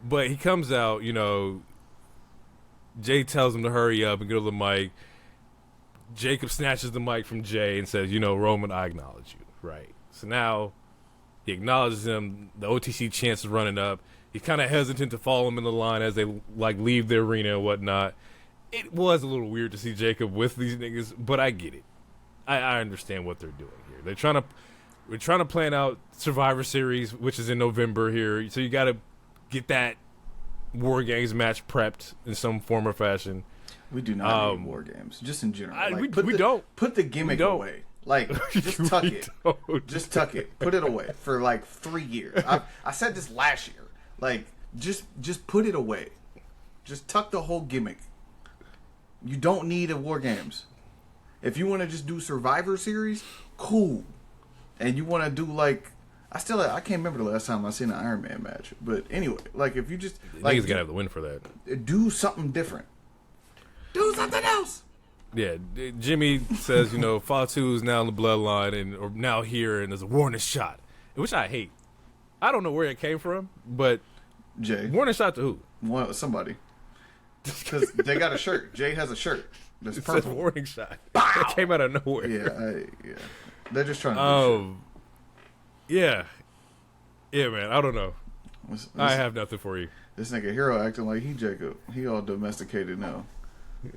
But he comes out, Jay tells him to hurry up and get on the mic. Jacob snatches the mic from Jay and says, Roman, I acknowledge you. Right. So now he acknowledges him. The OTC chance is running up. He's kind of hesitant to follow him in the line as they leave the arena and whatnot. It was a little weird to see Jacob with these niggas, but I get it. I understand what they're doing here. We're trying to plan out Survivor Series, which is in November here. So you got to get that War Games match prepped in some form or fashion. We do not need War Games, just in general. We don't. Put the gimmick away. Like, just tuck it. Just tuck it. Put it away for like 3 years. I said this last year. Like, just put it away. Just tuck the whole gimmick. You don't need a War Games. If you want to just do Survivor Series, cool. And you want to do like, I can't remember the last time I seen an Iron Man match. But anyway, like if you just niggas gotta have the win for that. Do something different. Do something else. Yeah, Jimmy says, Fatu is now in the bloodline or now here, and there's a warning shot, which I hate. I don't know where it came from, but Jay. Warning shot to who? Somebody. Because they got a shirt. Jay has a shirt. That's purple. It says warning shot. It came out of nowhere. Yeah. They're just trying to do shit. Yeah, man. I don't know. I have nothing for you. This nigga Hero acting like he Jacob. He all domesticated now.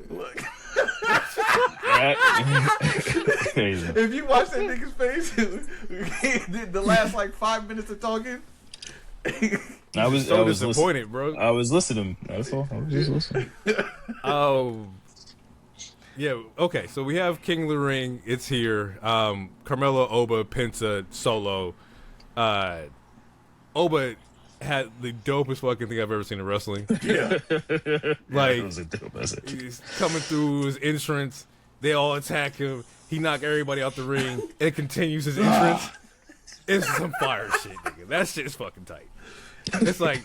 Look. If you watch that nigga's face, the last 5 minutes of talking, I was disappointed, bro. I was listening. That's all. I was just listening. Yeah. Okay. So we have King of the Ring. It's here. Carmelo, Oba, Penta, Solo. Oba had the dopest fucking thing I've ever seen in wrestling. Yeah. It was a dope message. He's coming through his entrance. They all attack him. He knocked everybody out the ring. It continues his entrance. It's some fire shit, nigga. That shit is fucking tight. It's like,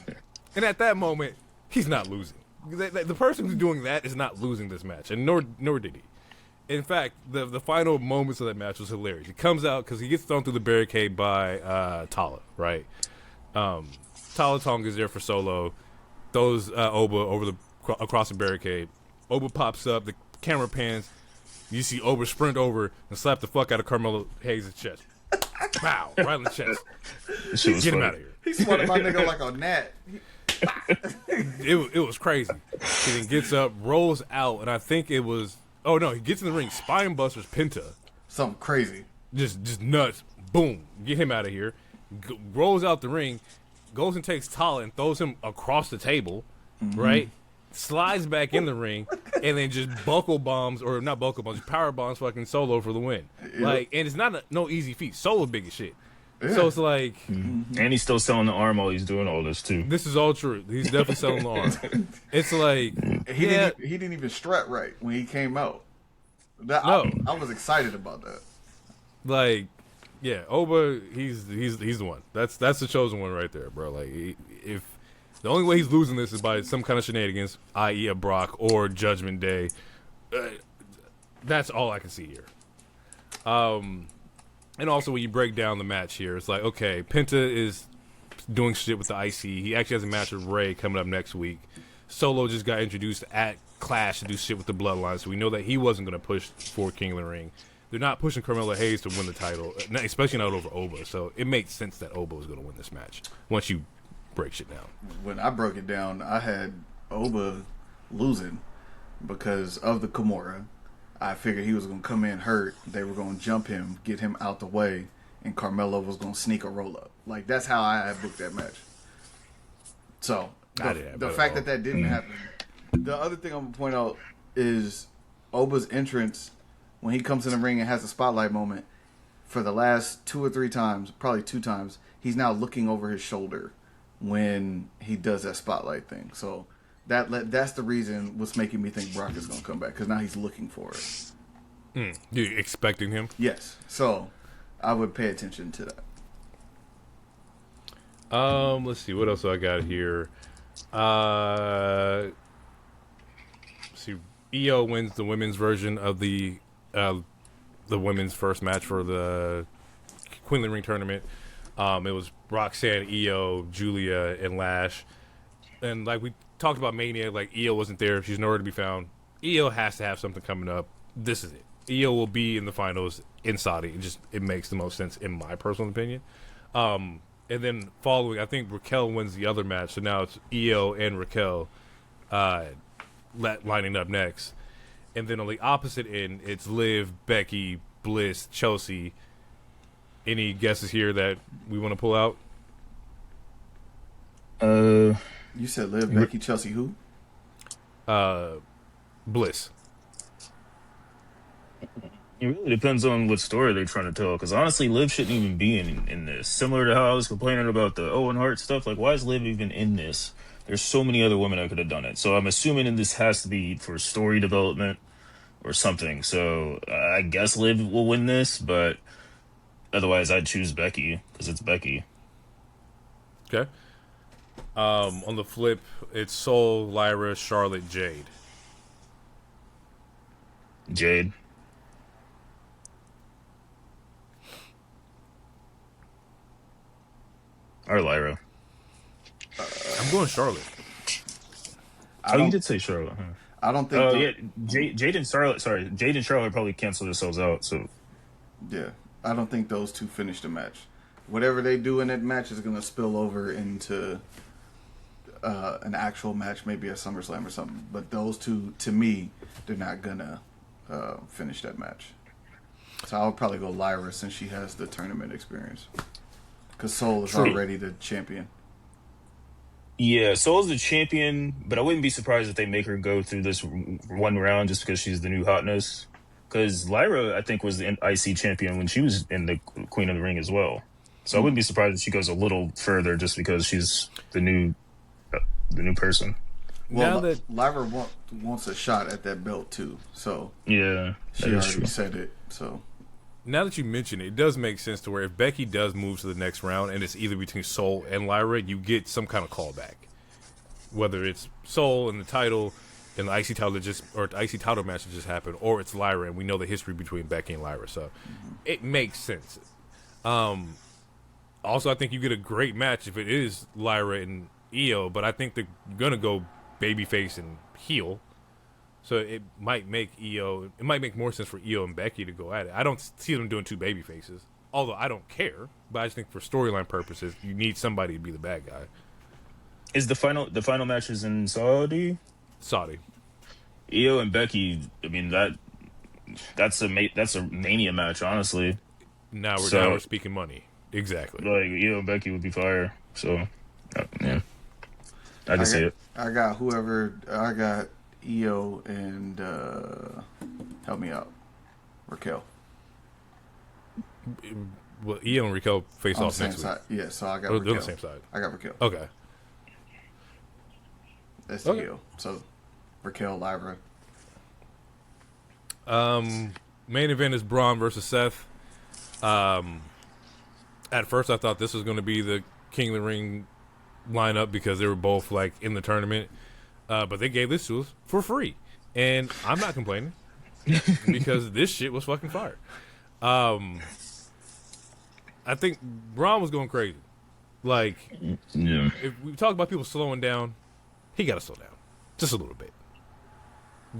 and at that moment, he's not losing. The person who's doing that is not losing this match, and nor did he. In fact, the final moments of that match was hilarious. He comes out because he gets thrown through the barricade by Tala, right? Tala Tonga is there for Solo. Throws Oba across the barricade. Oba pops up. The camera pans. You see Oba sprint over and slap the fuck out of Carmelo Hayes' chest. Wow, right in the chest. Get him out of here. He swatted my nigga like a gnat. It was crazy. He then gets up, rolls out, and I think it was. Oh no, he gets in the ring, spine busters Penta. Something crazy. Just nuts. Boom, get him out of here. Rolls out the ring, goes and takes Tala and throws him across the table, right? Slides back in the ring, and then just power bombs fucking Solo for the win. Yep. And it's not no easy feat. Solo big as shit. Yeah. So it's like, and he's still selling the arm while he's doing all this too. This is all true. He's definitely selling the arm. It's like he didn't even strut right when he came out. I was excited about that. Like, yeah, Oba, he's the one. That's the chosen one right there, bro. Like, if the only way he's losing this is by some kind of shenanigans, i.e. a Brock or Judgment Day, that's all I can see here. And also when you break down the match here, it's like, okay, Penta is doing shit with the IC. He actually has a match with Ray coming up next week. Solo just got introduced at Clash to do shit with the Bloodline, so we know that he wasn't going to push for King of the Ring. They're not pushing Carmelo Hayes to win the title, especially not over Oba, so it makes sense that Oba was going to win this match once you break shit down. When I broke it down, I had Oba losing because of the Kimura. I figured he was going to come in hurt. They were going to jump him, get him out the way, and Carmelo was going to sneak a roll up. Like, that's how I had booked that match. So, the fact that didn't happen. The other thing I'm going to point out is Oba's entrance when he comes in the ring and has a spotlight moment. For the last 2 or 3 times, probably 2 times, he's now looking over his shoulder when he does that spotlight thing. So, that's the reason what's making me think Brock is going to come back, because now he's looking for it. You expecting him? Yes. So I would pay attention to that. Let's see what else I got here. Let's see, Io wins the women's version of the women's first match for the Queen of the Ring tournament. It was Roxanne, Io, Julia, and Lash, and like we talked about Mania, like Io wasn't there. She's nowhere to be found. Io has to have something coming up. This is it. Io will be in the finals in Saudi. It makes the most sense in my personal opinion. And then following, I think Raquel wins the other match. So now it's Io and Raquel lining up next. And then on the opposite end, it's Liv, Becky, Bliss, Chelsea. Any guesses here that we want to pull out? You said Liv, Becky, Chelsea, who? Bliss. It really depends on what story they're trying to tell. Because honestly, Liv shouldn't even be in this. Similar to how I was complaining about the Owen Hart stuff. Like, why is Liv even in this? There's so many other women that could have done it. So I'm assuming this has to be for story development or something. So I guess Liv will win this, but otherwise I'd choose Becky because it's Becky. Okay. On the flip, it's Soul, Lyra, Charlotte, Jade. Jade. Or Lyra. I'm going Charlotte. You did say Charlotte, huh? I don't think... Jade and Charlotte... Sorry, Jade and Charlotte probably cancel themselves out, so... Yeah, I don't think those two finish the match. Whatever they do in that match is going to spill over into an actual match, maybe at SummerSlam or something. But those two, to me, they're not going to finish that match. So I would probably go Lyra since she has the tournament experience. Because Soul is already the champion. Yeah, Soul's the champion, but I wouldn't be surprised if they make her go through this one round just because she's the new hotness. Because Lyra, I think, was the IC champion when she was in the Queen of the Ring as well. So I wouldn't be surprised if she goes a little further just because she's the new person. Well, Lyra wants a shot at that belt too. So yeah, she already said it. So now that you mention it, it does make sense to where if Becky does move to the next round and it's either between Soul and Lyra, you get some kind of callback. Whether it's Soul and the title and the IC title the IC title match that just happened, or it's Lyra and we know the history between Becky and Lyra, so it makes sense. Also, I think you get a great match if it is Lyra and Io, but I think they're gonna go babyface and heel. So it might make more sense for Io and Becky to go at it. I don't see them doing two baby faces, although I don't care. But I just think for storyline purposes, you need somebody to be the bad guy. Is the final match is in Saudi? Saudi. Io and Becky. I mean that's a Mania match, honestly. Now we're speaking money. Exactly. Like Io and Becky would be fire. So yeah, I can see it. I got Io and help me out, Raquel. Well, Io and Raquel face off next week. Yeah, so I got Raquel. Raquel. They're on the same side. I got Raquel. Okay. That's Io. So Raquel, Lyra. Main event is Braun versus Seth. At first, I thought this was going to be the King of the Ring lineup because they were both like in the tournament, but they gave this to us for free, and I'm not complaining because this shit was fucking fire. I think Braun was going crazy. Like, if we talk about people slowing down, he got to slow down just a little bit,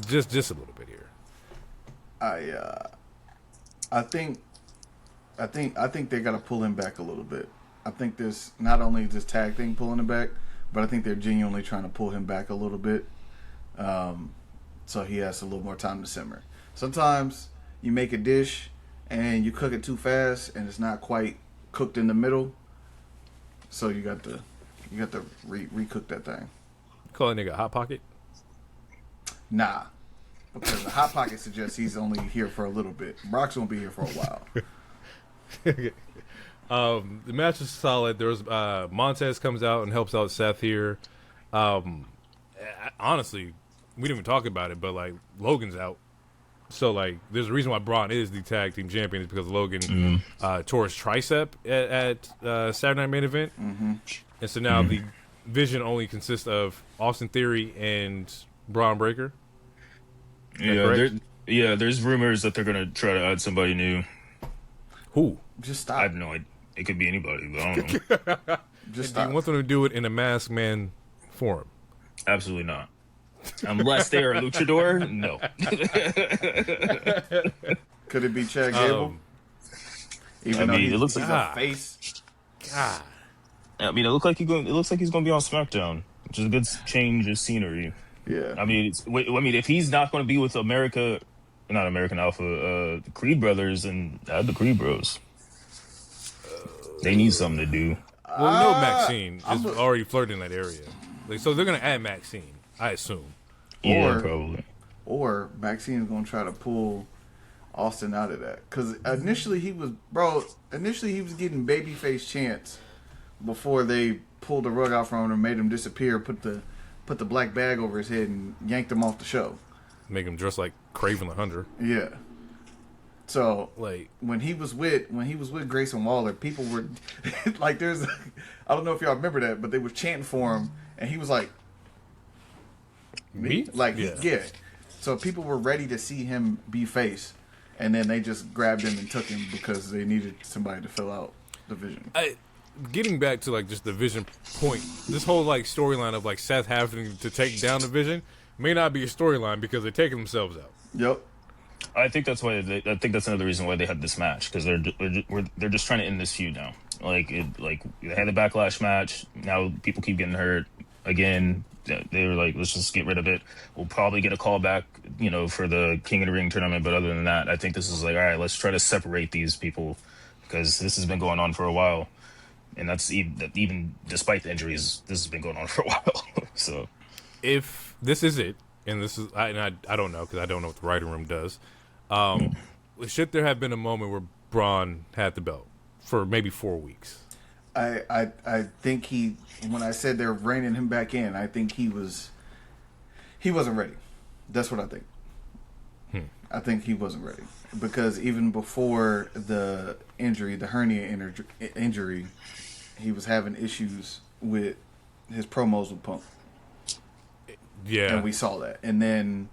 just a little bit here. I think they got to pull him back a little bit. I think this not only this tag thing pulling him back, but I think they're genuinely trying to pull him back a little bit, so he has a little more time to simmer. Sometimes you make a dish and you cook it too fast, and it's not quite cooked in the middle, so you got to recook that thing. Call a nigga Hot Pocket? Nah, because the Hot Pocket suggests he's only here for a little bit. Brock's gonna be here for a while. The match is solid. There was Montez comes out and helps out Seth here. Honestly, we didn't even talk about it, but like Logan's out, so like there's a reason why Braun is the tag team champion is because Logan tore his tricep at Saturday Night Main Event, and so now the division only consists of Austin Theory and Braun Breaker. There's rumors that they're gonna try to add somebody new. Who? Just stop. I have no idea. It could be anybody, but I don't know. Just Do you stop. want them to do it in a masked man form? Absolutely not. Unless they are a luchador, no. Could it be Chad Gable? Even though it looks he's like a face. God. I mean, it looks like he's going to be on SmackDown, which is a good change of scenery. Yeah. I mean, if he's not going to be with not American Alpha, Creed Brothers, and add the Creed Bros. They need something to do. Well, we know Maxine is already flirting in that area. Like, so they're going to add Maxine, I assume. Yeah, probably. Or Maxine's going to try to pull Austin out of that. Because initially he was getting babyface chants before they pulled the rug out from him and made him disappear, put the black bag over his head and yanked him off the show. Make him dress like Craven the Hunter. Yeah. So like when he was with Grayson Waller, people were like, I don't know if y'all remember that, but they were chanting for him, and he was like, me? Like, yeah. So people were ready to see him be face, and then they just grabbed him and took him because they needed somebody to fill out the vision. Getting back to like just the Vision point, this whole like storyline of like Seth having to take down the Vision may not be a storyline because they're taking themselves out. Yep. I think that's why. I think that's another reason why they had this match, because they're just trying to end this feud now. Like they had the Backlash match. Now people keep getting hurt again. They were like, let's just get rid of it. We'll probably get a call back, for the King of the Ring tournament. But other than that, I think this is like, all right, let's try to separate these people, because this has been going on for a while, and that's even despite the injuries, this has been going on for a while. So if this is it, and this is I don't know because I don't know what the writing room does. Should there have been a moment where Braun had the belt for maybe 4 weeks? I think when I said they're reining him back in, I think he wasn't ready. That's what I think. I think he wasn't ready because even before the injury, the hernia injury, he was having issues with his promos with Punk. Yeah, and we saw that, and then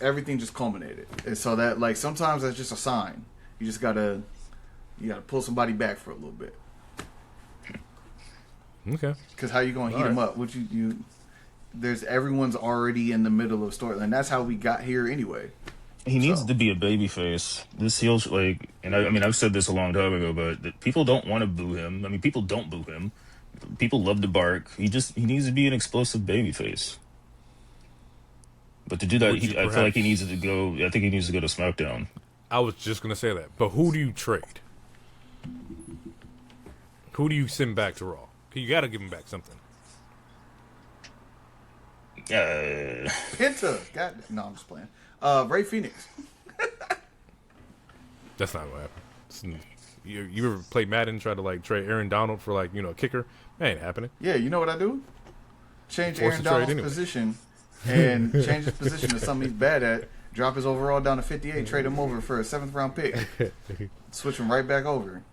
everything just culminated, and so that like sometimes that's just a sign. You just gotta pull somebody back for a little bit. Okay. Because how you gonna heat him up? Would you? There's everyone's already in the middle of storyline. That's how we got here anyway. He needs to be a babyface. This heels and I mean I've said this a long time ago, but people don't want to boo him. I mean, people don't boo him. People love to bark. He needs to be an explosive babyface. But to do that, I feel like he needs to go. I think he needs to go to SmackDown. I was just gonna say that. But who do you trade? Who do you send back to Raw? You got to give him back something. Penta. God, no, I'm just playing. Ray Phoenix. That's not what happened. You ever play Madden and try to like trade Aaron Donald for like a kicker? That ain't happening. Yeah, you know what I do? Change Aaron Donald's position and change his position to something he's bad at. Drop his overall down to 58. Trade him over for a 7th round pick. Switch him right back over.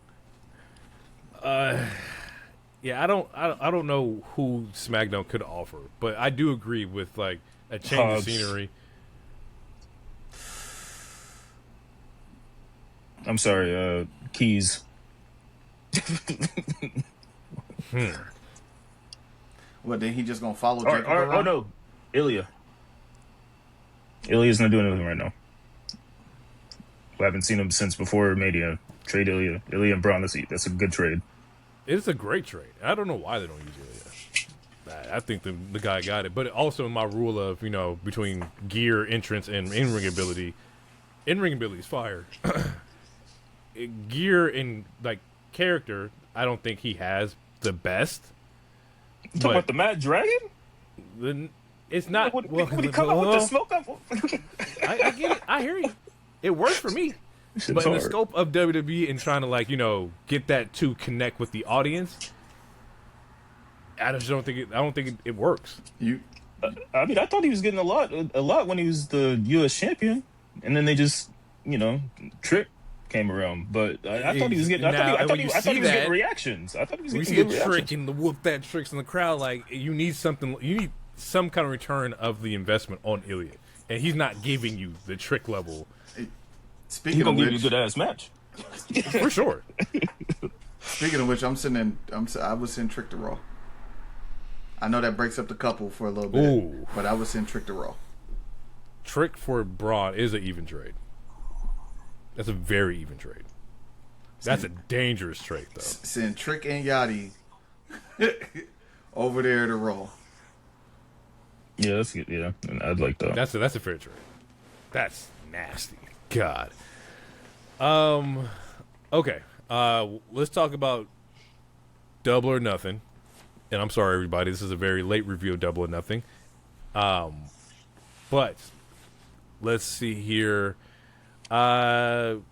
Yeah, I don't know who SmackDown could offer, but I do agree with like a change of scenery. I'm sorry, Keys. What, then he just gonna follow Jacob around? Oh no, Ilya. Ilya's not doing anything right now. We haven't seen him since before Mania. Trade Ilya. Ilya and Braun, that's a good trade. It's a great trade. I don't know why they don't use Ilya. I think the guy got it. But also in my rule of, between gear, entrance, and in-ring ability is fire. Gear and, character, I don't think he has the best. You talking about the Mad Dragon? It's not... Would he come out with the smoke up? I get it. I hear you. It works for me. But in the scope of WWE and trying to get that to connect with the audience, I just don't think it works. I mean, I thought he was getting a lot when he was the U.S. champion, and then they just Trick came around. But I thought he was getting. I thought he was getting reactions. I thought he was getting good reactions. Trick and the whoop that Tricks in the crowd. You need something. You need some kind of return of the investment on Ilya, and he's not giving you the Trick level. Speaking of which, give you a good ass match for sure. Speaking of which, I was sending Trick to Raw. I know that breaks up the couple for a little bit, but I was sending Trick to Raw. Trick for Braun is an even trade. That's a very even trade. That's a dangerous trade, though. Send Trick and Yachty over there to Raw. Yeah, that's good. Yeah, I'd like that. That's a fair trade. That's nasty. God. Okay. Let's talk about Double or Nothing. And I'm sorry, everybody. This is a very late review of Double or Nothing. But let's see here. Double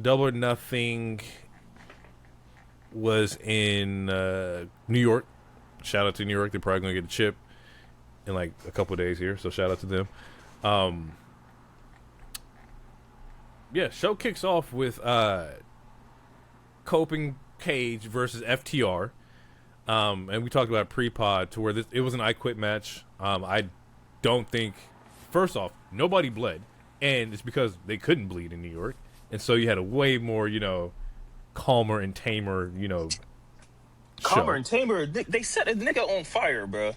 or Nothing was in New York. Shout out to New York. They're probably going to get a chip in a couple of days here. So shout out to them. Yeah, show kicks off with Cope and Cage versus FTR. And we talked about pre-pod to where it was an I Quit match. I don't think, first off, nobody bled. And it's because they couldn't bleed in New York. And so you had a way more, calmer and tamer, Calmer show. And tamer, they set a nigga on fire, bro.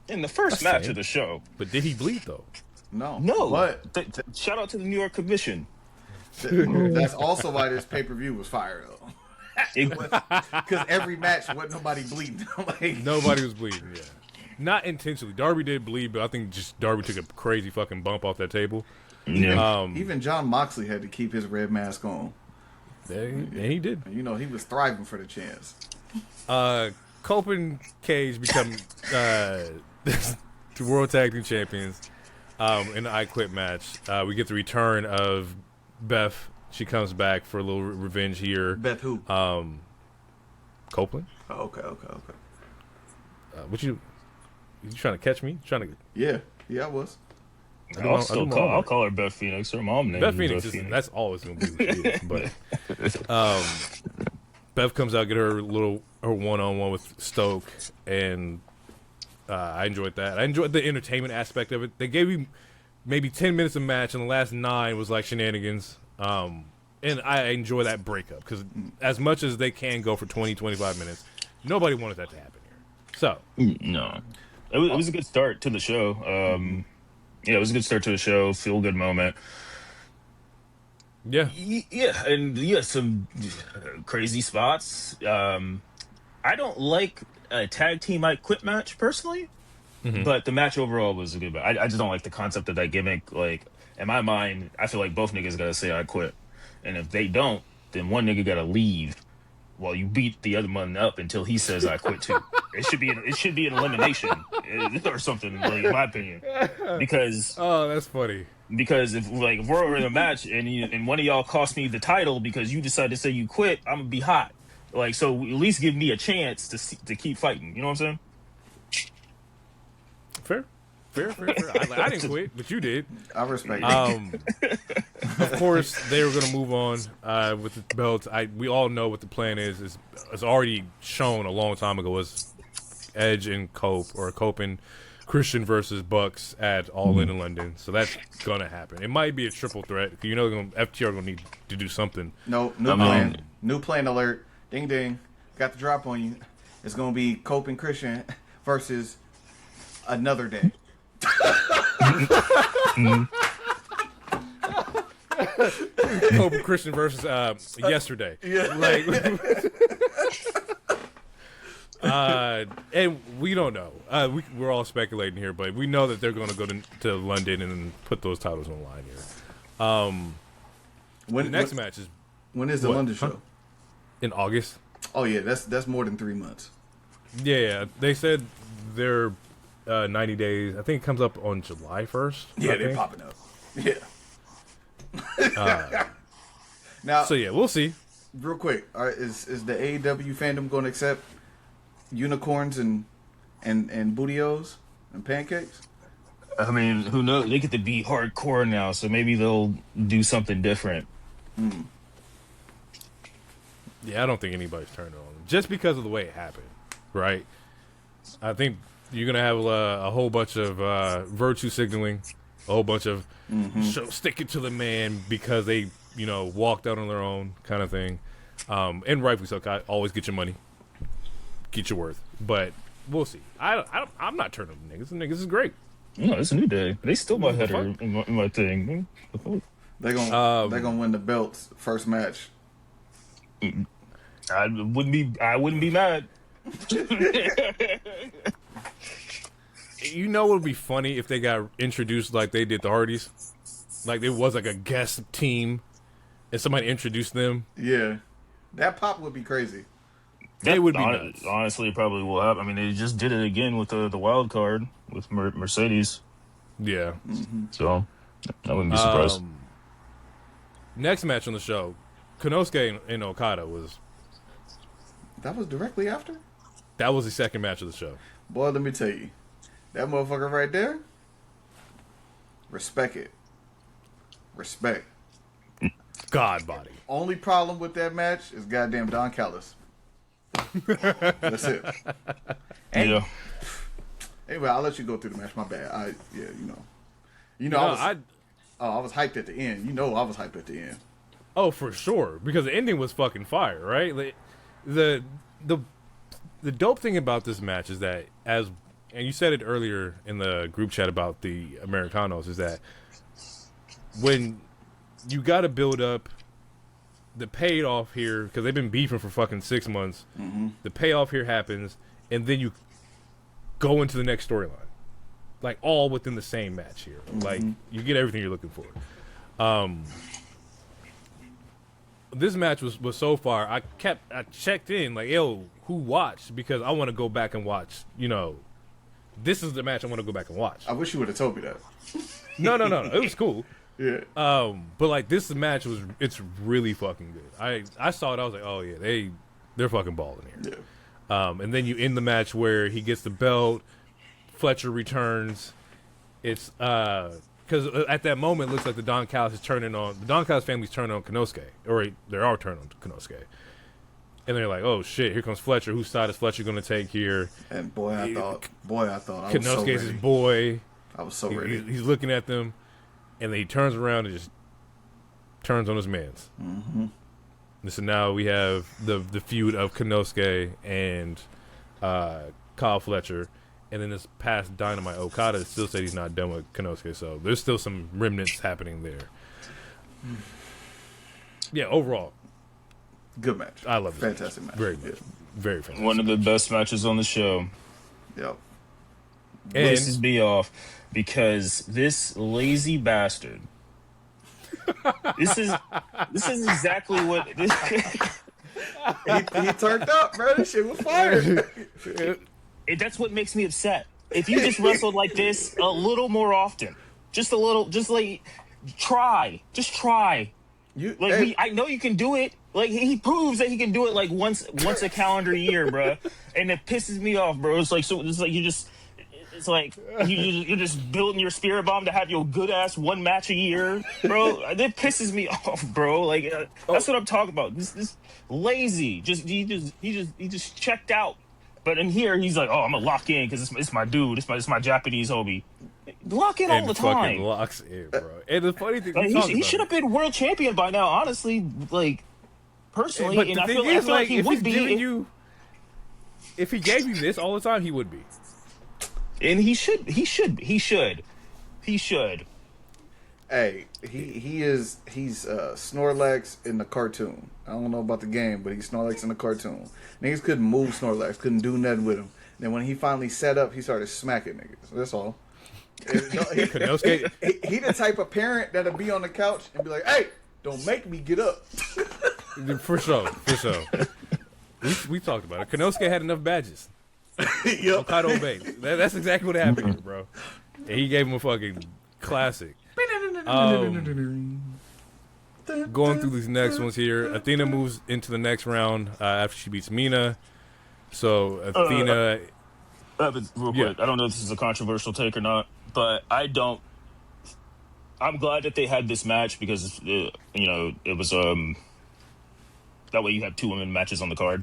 In the first match of the show. But did he bleed, though? No. But shout out to the New York Commission. That's also why this pay-per-view was fire, though. Because every match wasn't nobody bleeding. Nobody was bleeding, yeah. Not intentionally. Darby did bleed, but I think just Darby took a crazy fucking bump off that table. Yeah. Even John Moxley had to keep his red mask on. And he did. He was thriving for the chance. Cope and Cage become the World Tag Team Champions in the I Quit match. We get the return of Beth. She comes back for a little revenge here. Beth who? Copeland. Oh, okay. What you trying to catch me? Yeah, I was. I'll call her Beth Phoenix. Her mom name. Beth Phoenix. That's always gonna be Phoenix, but Beth comes out, get her one-on-one with Stoke, and I enjoyed that. I enjoyed the entertainment aspect of it. They gave you maybe 10 minutes of match, and the last 9 was like shenanigans. And I enjoy that breakup because as much as they can go for 20, 25 minutes, nobody wanted that to happen here. So no, it was a good start to the show. Yeah, it was a good start to the show. Feel good moment. Yeah, and some crazy spots. I don't like a tag team I Quit match personally, but the match overall was a good match. I just don't like the concept of that gimmick. Like, in my mind, I feel like both niggas gotta say I quit, and if they don't, then one nigga gotta leave while you beat the other one up until he says I quit too. It should be an elimination or something, like, in my opinion. Because that's funny. Because if we're in a match and one of y'all cost me the title because you decided to say you quit, I'm gonna be hot. So at least give me a chance to keep fighting. You know what I'm saying? Fair. I didn't quit, but you did. I respect it. Of course, they were going to move on with the belts. We all know what the plan is. It's already shown a long time ago. Was Edge and Cope and Christian versus Bucks at All In London. So that's going to happen. It might be a triple threat. FTR going to need to do something. No, new plan. New plan alert. Ding, ding. Got the drop on you. It's going to be Cope and Christian versus another day. Cope and Christian versus yesterday. Yeah. And we don't know. We're all speculating here, but we know that they're going to go to London and put those titles on the line here. The next match is... When is the London show? In August. Oh, yeah. That's more than 3 months. Yeah. They said they're 90 days. I think it comes up on July 1st. Yeah, they're popping up. Yeah. Now, so, yeah, we'll see. Real quick, is the AEW fandom going to accept unicorns and bootios and pancakes? I mean, who knows? They get to be hardcore now, so maybe they'll do something different. Yeah, I don't think anybody's turning on them. Just because of the way it happened, right? I think you're going to have a whole bunch of virtue signaling, a whole bunch of stick it to the man because they, walked out on their own kind of thing. And rightfully so, always get your money, get your worth. But we'll see. I'm not turning on the niggas. The niggas is great. No, it's a new day. They still my header in my thing. They're gonna win the belts first match. I wouldn't be mad. What would be funny if they got introduced like they did the Hardys, like it was like a guest team, and somebody introduced them. Yeah, that pop would be crazy. It would be nuts. Honestly, probably will happen. I mean, they just did it again with the wild card with Mercedes. Yeah. So I wouldn't be surprised. Next match on the show, Konosuke and Okada was. That was directly after? That was the second match of the show. Boy, let me tell you. That motherfucker right there, respect it. Respect. God body. Only problem with that match is goddamn Don Callis. That's it. Yeah. Anyway, I'll let you go through the match. My bad. I was hyped at the end. I was hyped at the end. Oh, for sure, because the ending was fucking fire, right? Like, the dope thing about this match is that, and you said it earlier in the group chat about the Americanos, is that when you got to build up the payoff here, because they've been beefing for fucking 6 months, the payoff here happens, and then you go into the next storyline, like all within the same match here. Like, you get everything you're looking for. This match was so far. I checked in like, yo, who watched, because I want to go back and watch. This is the match I want to go back and watch. I wish you would have told me that. No, it was cool. Yeah. But like this match it's really fucking good. I saw it. I was like, oh yeah, they're fucking balling here. Yeah. And then you end the match where he gets the belt. Fletcher returns. It's because at that moment, it looks like the Don Callis family's turning on Konosuke, or they are turning on Konosuke. And they're like, oh shit, here comes Fletcher. Whose side is Fletcher going to take here? And boy, I thought I was Konosuke's so ready. his boy. I was so ready. He's looking at them, and then he turns around and just turns on his mans. And so now we have the feud of Konosuke and Kyle Fletcher. And then this past Dynamite, Okada still said he's not done with Konosuke, so there's still some remnants happening there. Yeah, overall, good match. I love it. Fantastic match. Very good. Very fantastic. One of the best matches on the show. Yep. And Pisses me off because this lazy bastard. This is exactly what. He turned up, bro. This shit was fire. That's what makes me upset. If you just wrestled like this a little more often, just a little, just like try. I know you can do it. Like he proves that he can do it like once a calendar year, bro. And it pisses me off, bro. It's like you're just building your spirit bomb to have your good ass one match a year, bro. That pisses me off, bro. Like that's what I'm talking about. This lazy. He just checked out. But in here, he's like, "Oh, I'm gonna lock in because it's my dude. It's my Japanese homie. Lock in all the time. Fucking locks in, bro. And the funny thing, like, he should have been world champion by now. Honestly, like personally, but and the I thing feel is, like he would be. If he gave you this all the time, he would be. And he should. Hey, he's Snorlax in the cartoon. I don't know about the game, but he's Snorlax in the cartoon. Niggas couldn't move Snorlax, couldn't do nothing with him. Then when he finally set up, he started smacking niggas. That's all. He the type of parent that'll be on the couch and be like, "Hey, don't make me get up." For sure. We talked about it. Konosuke had enough badges. Yep. Hokkaido Bay. That's exactly what happened here, bro. And he gave him a fucking classic. Going through these next ones here, Athena moves into the next round after she beats Mina. So Athena, real quick, I don't know if this is a controversial take or not, but I'm glad that they had this match because it was that way you have 2 women matches on the card.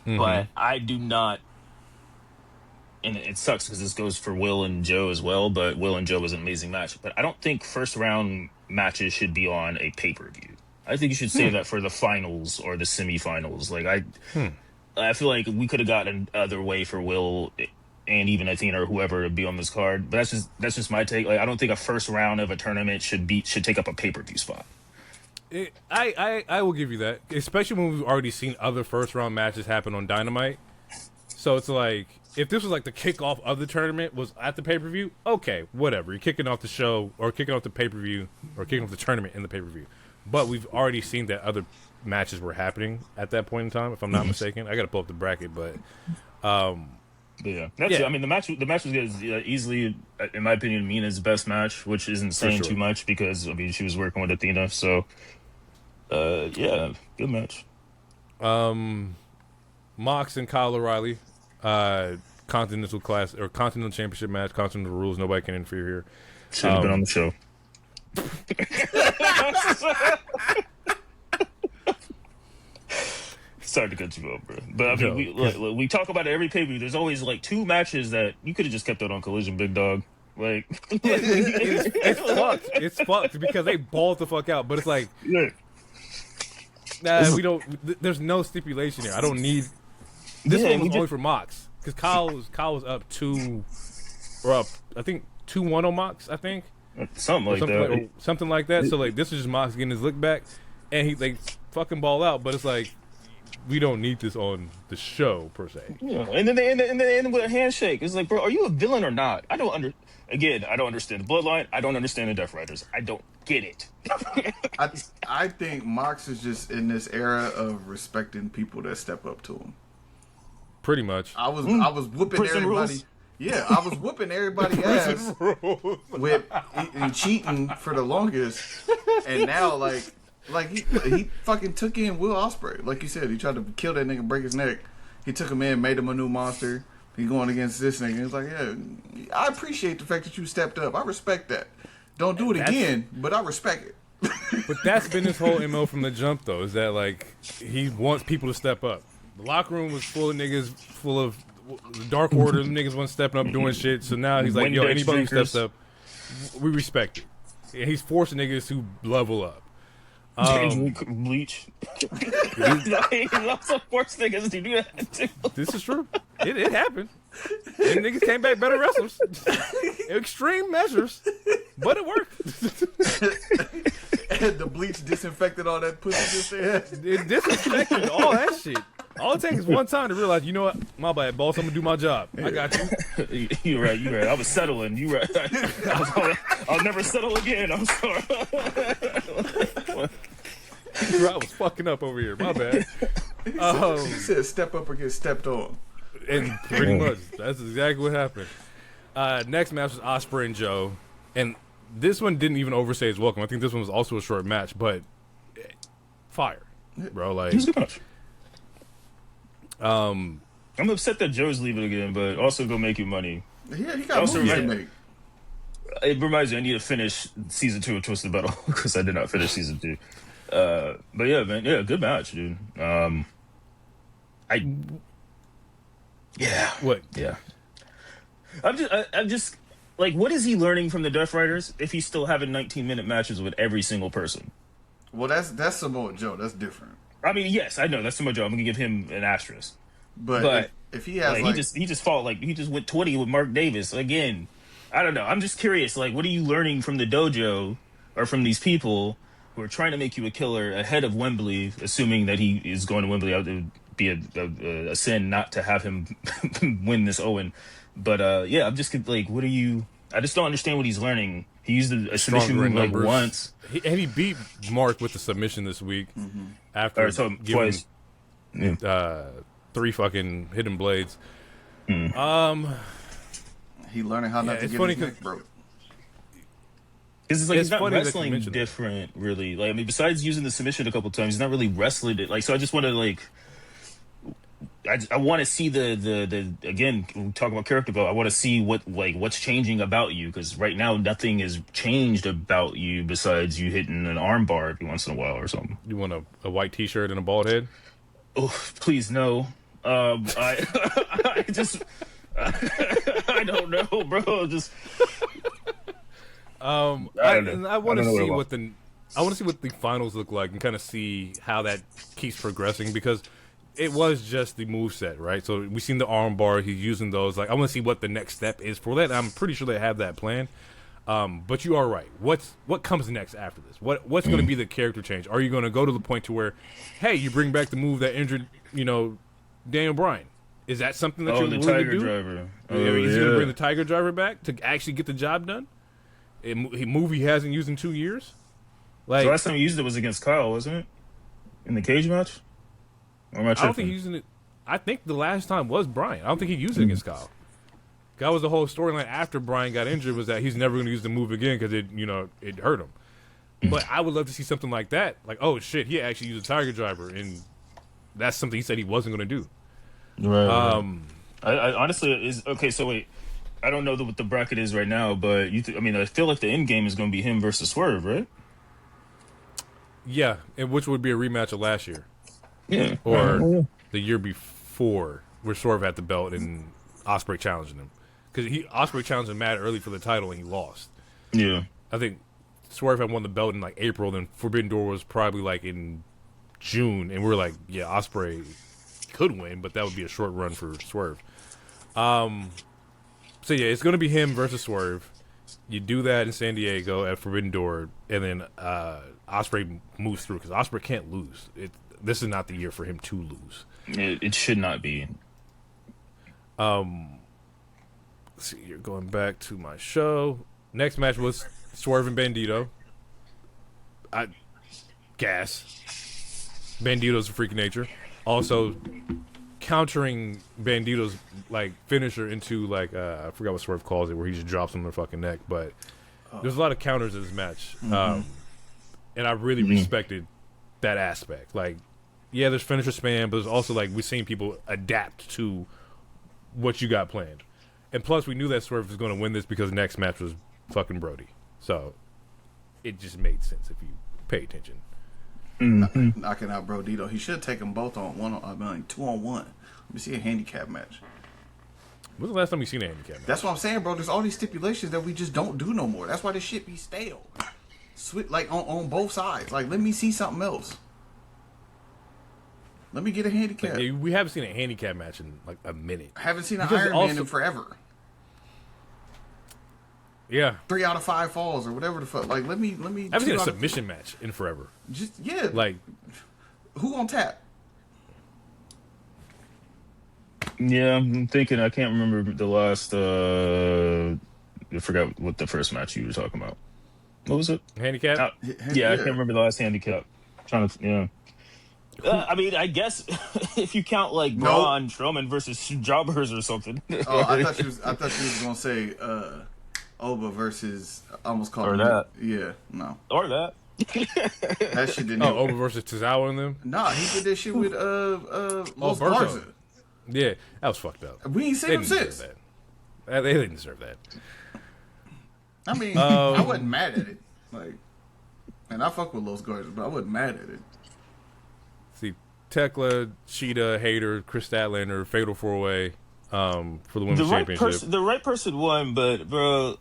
Mm-hmm. But I do not. And it sucks because this goes for Will and Joe as well, but Will and Joe was an amazing match. But I don't think first round matches should be on a pay-per-view. I think you should save that for the finals or the semifinals. Like I feel like we could have gotten another way for Will and even Athena or whoever to be on this card. But that's just my take. Like I don't think a first round of a tournament should take up a pay-per-view spot. I will give you that, especially when we've already seen other first round matches happen on Dynamite. So it's like, if this was like the kickoff of the tournament was at the pay-per-view, okay, whatever. You're kicking off the show or kicking off the pay-per-view or kicking off the tournament in the pay-per-view. But we've already seen that other matches were happening at that point in time, if I'm not mistaken. I got to pull up the bracket, but yeah. I mean, the match was easily, in my opinion, Mina's best match, which isn't saying too much because, I mean, she was working with Athena. So, yeah, good match. Mox and Kyle O'Reilly. Continental class or Continental Championship match, Continental rules. Nobody can interfere here. Should have been on the show. Sorry to cut you off, bro. But I mean, we talk about it every pay-per-view. There's always like 2 matches that you could have just kept that on Collision, big dog. Like, it's fucked. It's fucked because they balled the fuck out. But it's like, we don't. There's no stipulation here. I don't need. This one was only for Mox because Kyle was up 2 or up. I think 2-1 on Mox. I think something like that. So like this is just Mox getting his lick back, and he like fucking ball out. But it's like we don't need this on the show per se. Yeah, and then they end with a handshake. It's like, bro, are you a villain or not? I don't understand the Bloodline. I don't understand the Death Riders. I don't get it. I think Mox is just in this era of respecting people that step up to him. Pretty much. I was whooping Prison everybody. rules. Yeah, I was whooping everybody ass with and cheating for the longest, and now like he fucking took in Will Ospreay. Like you said, he tried to kill that nigga, break his neck. He took him in, made him a new monster. He going against this nigga. It's like, yeah, I appreciate the fact that you stepped up. I respect that. Don't do it again, but I respect it. But that's been his whole MO from the jump, though, is that like he wants people to step up. The locker room was full of niggas, full of the Dark Order. Niggas wasn't stepping up doing shit. So now he's like, yo, anybody who steps up, we respect it. And he's forcing niggas to level up. Bleach. He also forced niggas to do that too. This is true. It happened. And niggas came back better wrestlers. Extreme measures, but it worked. And the bleach disinfected all that pussy just there. It disinfected all that shit. All it takes is one time to realize, you know what, my bad, boss. I'm gonna do my job. I got you. You're right. I was settling. You right. I'll never settle again. I'm sorry. I was fucking up over here. My bad. He said, "Step up or get stepped on." And pretty much, that's exactly what happened. Next match was Ospreay and Joe, and this one didn't even overstay its welcome. I think this one was also a short match, but fire, bro. Like, it was a good match. I'm upset that Joe's leaving again, but also gonna make you money. Yeah, he got movies to make. It reminds me, I need to finish season 2 of Twisted Metal because I did not finish season 2. But yeah, man, good match, dude. What? Yeah. I'm just like, what is he learning from the Death Riders if he's still having 19-minute matches with every single person? Well, that's Samoa Joe. That's different. I mean, yes, I know that's Samoa Joe. I'm gonna give him an asterisk. But if he has he just fought he just went 20 with Mark Davis again. I don't know. I'm just curious. Like, what are you learning from the dojo are from these people who are trying to make you a killer ahead of Wembley, assuming that he is going to Wembley. It would be a sin not to have him win this Owen. But yeah, I'm just like, what are you? I just don't understand what he's learning. He used a submission move like once. He beat Mark with the submission this week after giving twice. 3 fucking hidden blades. He learning how not to get his neck broke. Because it's like he's not funny wrestling different, really. Like, I mean, besides using the submission a couple times, he's not really wrestling it. Like, so I just want to like, I want to see the again. We talk about character development. I want to see what's changing about you, because right now nothing has changed about you besides you hitting an arm bar every once in a while or something. You want a white T-shirt and a bald head? Oh, please no. I just I don't know, bro. Just. I want to see what the finals look like and kind of see how that keeps progressing, because it was just the moveset, right? So we've seen the arm bar, he's using those. Like, I want to see what the next step is for that. I'm pretty sure they have that plan. But you are right. What comes next after this? What's going to be the character change? Are you going to go to the point to where, hey, you bring back the move that injured, Daniel Bryan? Is that something that you're willing to do? Driver. He's going to bring the Tiger Driver back to actually get the job done? A move he hasn't used in 2 years. Like, the last time he used it was against Kyle, wasn't it? In the cage match? Or am I don't think he's using it. I think the last time was Bryan. I don't think he used it against Kyle. That was the whole storyline after Bryan got injured, was that he's never going to use the move again because it hurt him. But I would love to see something like that. Like, oh shit, he actually used a Tiger Driver, and that's something he said he wasn't going to do. Right. I honestly is okay. So wait. I don't know what the bracket is right now, but I feel like the end game is going to be him versus Swerve, right? Yeah, and which would be a rematch of last year. Yeah. Or the year before, where Swerve had the belt and Ospreay challenging him. Because Ospreay challenged him mad early for the title and he lost. Yeah. I think Swerve had won the belt in like April, then Forbidden Door was probably like in June, and we're like, yeah, Ospreay could win, but that would be a short run for Swerve. So yeah, it's going to be him versus Swerve. You do that in San Diego at Forbidden Door, and then Ospreay moves through, because Ospreay can't lose. This is not the year for him to lose. It should not be. Let's see, you're going back to my show. Next match was Swerve and Bandito. Bandito's a freak of nature. Also, countering Bandito's like finisher into like I forgot what Swerve calls it, where he just drops him on the fucking neck. But there's a lot of counters in this match, and I really respected that aspect. Like, yeah, there's finisher spam, but there's also like we've seen people adapt to what you got planned, and plus we knew that Swerve was going to win this because the next match was fucking Brody, so it just made sense if you pay attention. Knocking out Brodito. He should take them both on 2-on-1. Let me see a handicap match. When's the last time you seen a handicap match? That's what I'm saying, bro. There's all these stipulations that we just don't do no more. That's why this shit be stale. Like on both sides. Like, let me see something else. Let me get a handicap. Like, we haven't seen a handicap match in like a minute. I haven't seen an Iron Man in forever. Yeah, 3 out of 5 falls or whatever the fuck. Like, let me. I haven't seen a submission match in forever. Like, who on tap? Yeah, I'm thinking. I can't remember the last. I forgot what the first match you were talking about. What was it? Handicap. Yeah, I can't remember the last handicap. Yeah. I guess if you count like Braun Strowman versus Jobbers or something. Oh, I thought you was gonna say Oba versus. I almost called him that. Yeah, no. Or that. That shit didn't. Oba versus Tozawa and them. Nah, he did that shit with Los Garza. Yeah, that was fucked up. We ain't seen him since. They didn't deserve that. I mean, I wasn't mad at it. Like, and I fuck with Los Garza, but I wasn't mad at it. See, Tekla, Cheetah, Hater, Chris Statlander, Fatal 4-Way for the Women's Championship. The right person won, but, bro,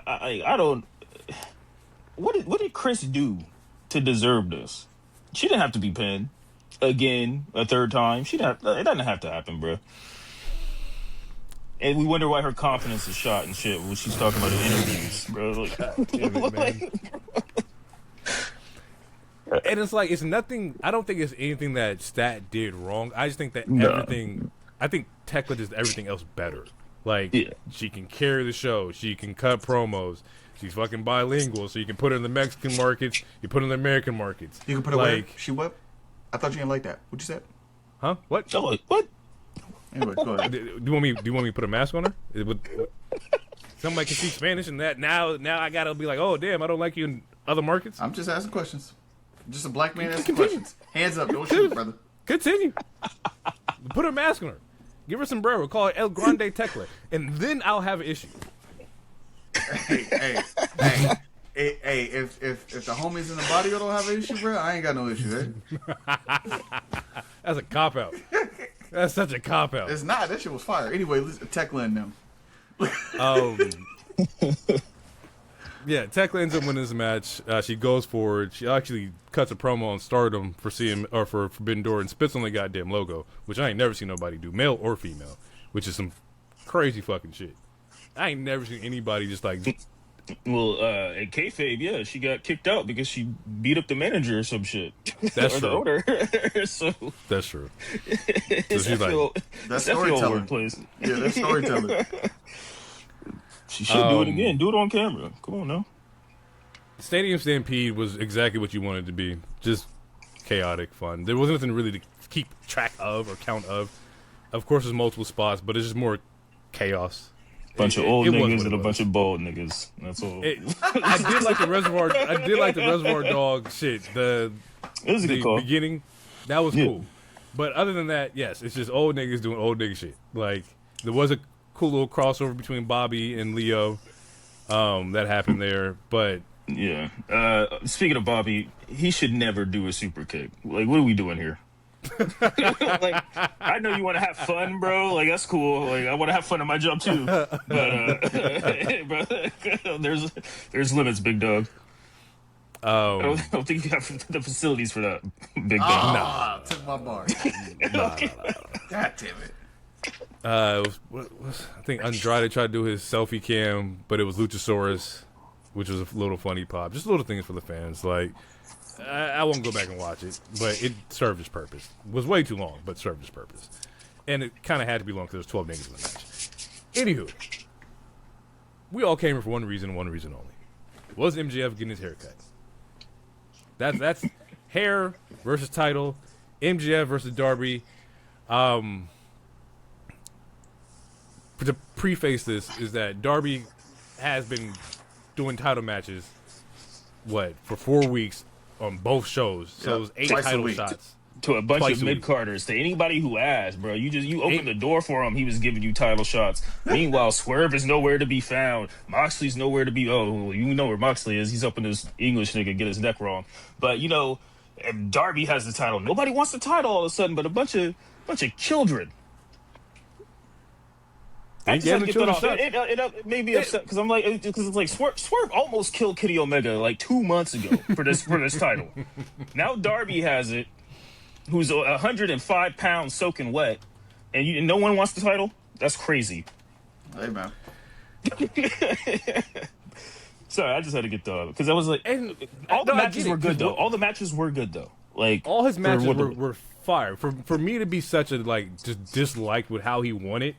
I don't... What did Chris do to deserve this? She didn't have to be pinned again a third time. It doesn't have to happen, bro. And we wonder why her confidence is shot and shit when she's talking about her interviews, bro. Like, God damn it, man. And it's like, it's nothing. I don't think it's anything that Stat did wrong. I just think that everything. I think Tekla does everything else better. Like, she can carry the show. She can cut promos. She's fucking bilingual, so you can put her in the Mexican markets. You put her in the American markets. You can put her like where? She what? I thought you didn't like that. What you said? Huh? What? Oh, what? Anyway, go ahead. Do you want me to put a mask on her? Somebody can speak Spanish, and that now I gotta be like, oh damn, I don't like you in other markets. I'm just asking questions. Just a black man asking questions. Hands up, don't shoot, brother. Continue. Put a mask on her. Give her sombrero. Call her El Grande Tekla, and then I'll have an issue. Hey, if the homies in the body don't have an issue, bro, I ain't got no issue, eh? That's a cop out. That's such a cop out. It's not. That shit was fire. Anyway, Tekla and them. Yeah, Tekla ends up winning this match. She goes forward. She actually cuts a promo on Stardom for Forbidden Door and spits on the goddamn logo, which I ain't never seen nobody do, male or female, which is some crazy fucking shit. I ain't never seen anybody just like. Well, at kayfabe, yeah, she got kicked out because she beat up the manager or some shit. That's true. Owner. So that's true. So she's like, that's storytelling. Yeah, that's storytelling. She should do it again. Do it on camera. Come on now. Stadium Stampede was exactly what you wanted to be. Just chaotic fun. There wasn't nothing really to keep track of or count of. Of course, there's multiple spots, but it's just more chaos. Bunch of old niggas and a bunch of bald niggas. That's all. I did like the Reservoir. I did like the Reservoir Dog shit. The beginning, that was cool. But other than that, yes, it's just old niggas doing old nigga shit. Like, there was a cool little crossover between Bobby and Leo that happened there. But yeah, speaking of Bobby, he should never do a super kick. Like, what are we doing here? Like, I know you want to have fun, bro. Like, that's cool. Like, I want to have fun at my job too. But bro, there's limits, big dog. I don't think you have the facilities for that, big dog. Nah, took my bar. God damn it. I think Andrade tried to do his selfie cam, but it was Luchasaurus, which was a little funny pop. Just little things for the fans. Like, I won't go back and watch it, but it served its purpose. It was way too long, but served its purpose. And it kind of had to be long because there was 12 niggas in the match. Anywho, we all came here for one reason and one reason only. It was MJF getting his hair cut. That's hair versus title. MJF versus Darby. To preface this is that Darby has been doing title matches, for 4 weeks on both shows. So it was 8 title shots. To a bunch of mid-carders. To anybody who asked, bro. You opened the door for him. He was giving you title shots. Meanwhile, Swerve is nowhere to be found. Moxley's nowhere to be... Oh, you know where Moxley is. He's helping this English nigga get his neck wrong. But, if Darby has the title, nobody wants the title all of a sudden, but a bunch of children. I just had to get that off. It made me upset because it's like Swerve almost killed Kenny Omega like 2 months ago for this title. Now Darby has it, who's 105 pounds soaking wet, and no one wants the title. That's crazy. Hey man. Sorry, I just had to get the because I was like, all the matches were good though. All the matches were good though. Like all his matches were fire. For me to be such a just disliked with how he won it.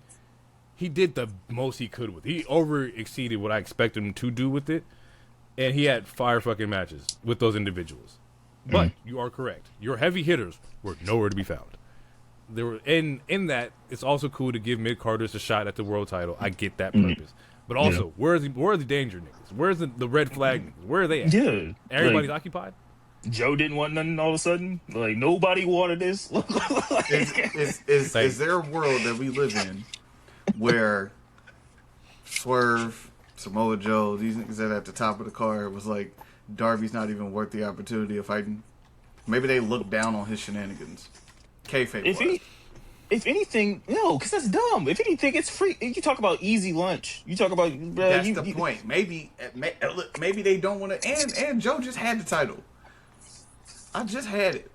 He did the most he could with it. He over-exceeded what I expected him to do with it. And he had fire fucking matches with those individuals. But you are correct. Your heavy hitters were nowhere to be found. There were in that, it's also cool to give mid-carders a shot at the world title. I get that purpose. But also, where are the danger niggas? Where's the red flag niggas? Where are they at? Yeah. Everybody's occupied? Joe didn't want nothing all of a sudden? Like, nobody wanted this? Is there a world that we live in where Swerve, Samoa Joe, these niggas that at the top of the card was like, Darby's not even worth the opportunity of fighting? Maybe they look down on his shenanigans. Kayfabe. If anything, no, because that's dumb. If anything, it's free. You talk about easy lunch. You talk about... that's the point. Maybe they don't want to... And Joe just had the title. I just had it.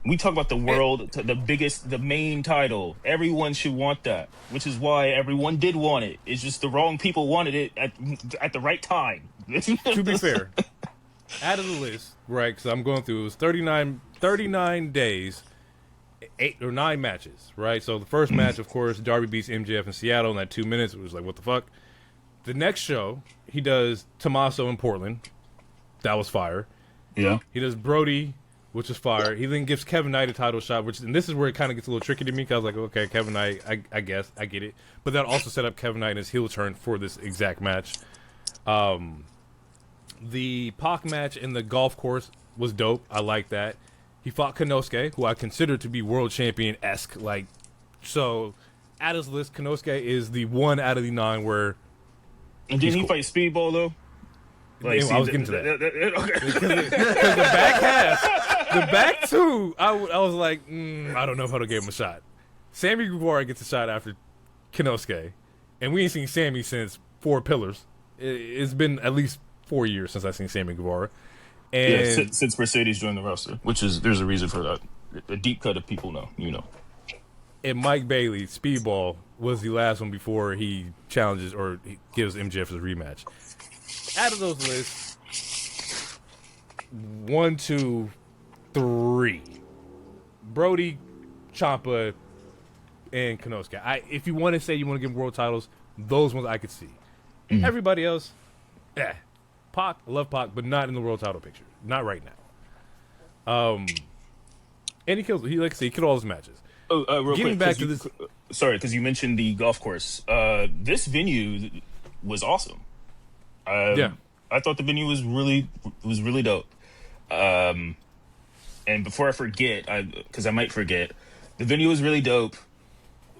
We talk about the world, the main title. Everyone should want that, which is why everyone did want it. It's just the wrong people wanted it at the right time. To be fair, out of the list, right? Because I'm going through. It was 39 days, 8 or 9 matches, right? So the first match, of course, Darby beats MJF in Seattle in that 2 minutes. It was like, what the fuck? The next show, he does Tommaso in Portland. That was fire. Yeah. He does Brody, which is fire. He then gives Kevin Knight a title shot, and this is where it kind of gets a little tricky to me, because I was like, okay, Kevin Knight, I guess, I get it. But that also set up Kevin Knight in his heel turn for this exact match. The Pac match in the golf course was dope. I like that. He fought Konosuke, who I consider to be world champion-esque. Like, so, out of his list, Konosuke is the one out of the 9 where... And didn't he fight Speedball, though? Like, I was getting to that. Because the back half, the back 2, I was like, I don't know if I would have gave him a shot. Sammy Guevara gets a shot after Konosuke, and we ain't seen Sammy since 4 Pillars. It's been at least 4 years since I've seen Sammy Guevara. And since Mercedes joined the roster, there's a reason for that. A deep cut of people know, And Mike Bailey, Speedball, was the last one before he challenges or he gives MJF his rematch. Out of those lists, 1, 2, 3. Brody, Ciampa, and Konosuke. If you want to say you want to give them world titles, those ones I could see. Everybody else, Pac, I love Pac, but not in the world title picture. Not right now. And he kills. He killed all his matches. Real Getting quick, back to this, sorry, because you mentioned the golf course. This venue was awesome. yeah. I thought the venue was really dope. And before I forget, because I might forget, the venue was really dope.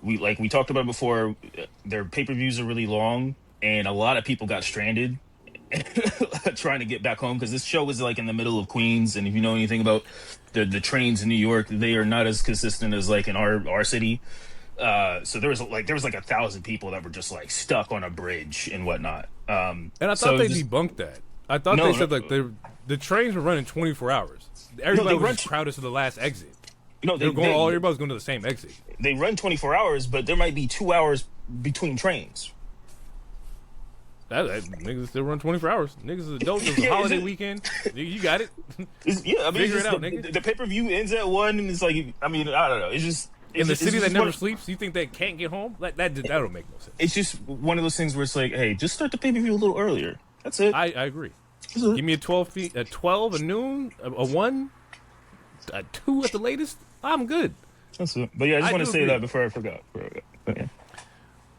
We talked about it before. Their pay-per-views are really long, and a lot of people got stranded trying to get back home, because this show was like in the middle of Queens, and if you know anything about the trains in New York, they are not as consistent as like in our city. So there was like 1,000 people that were just like stuck on a bridge and whatnot. And I thought they debunked that. I thought they said like the trains were running 24 hours. Everybody was just crowded to the last exit. Everybody's going to the same exit. They run 24 hours, but there might be 2 hours between trains. Niggas still run 24 hours. Niggas is adults. It's a holiday weekend. You got it. Figure it out, nigga. The pay-per-view ends at 1, and it's like, I don't know. It's just... In the city that never sleeps, you think they can't get home? That don't make no sense. It's just one of those things where it's like, hey, just start the pay-per-view a little earlier. That's it. I agree. Give me a 12, a noon, a 1, a 2 at the latest. I'm good. That's it. But yeah, I just want to say that before I forgot. Okay.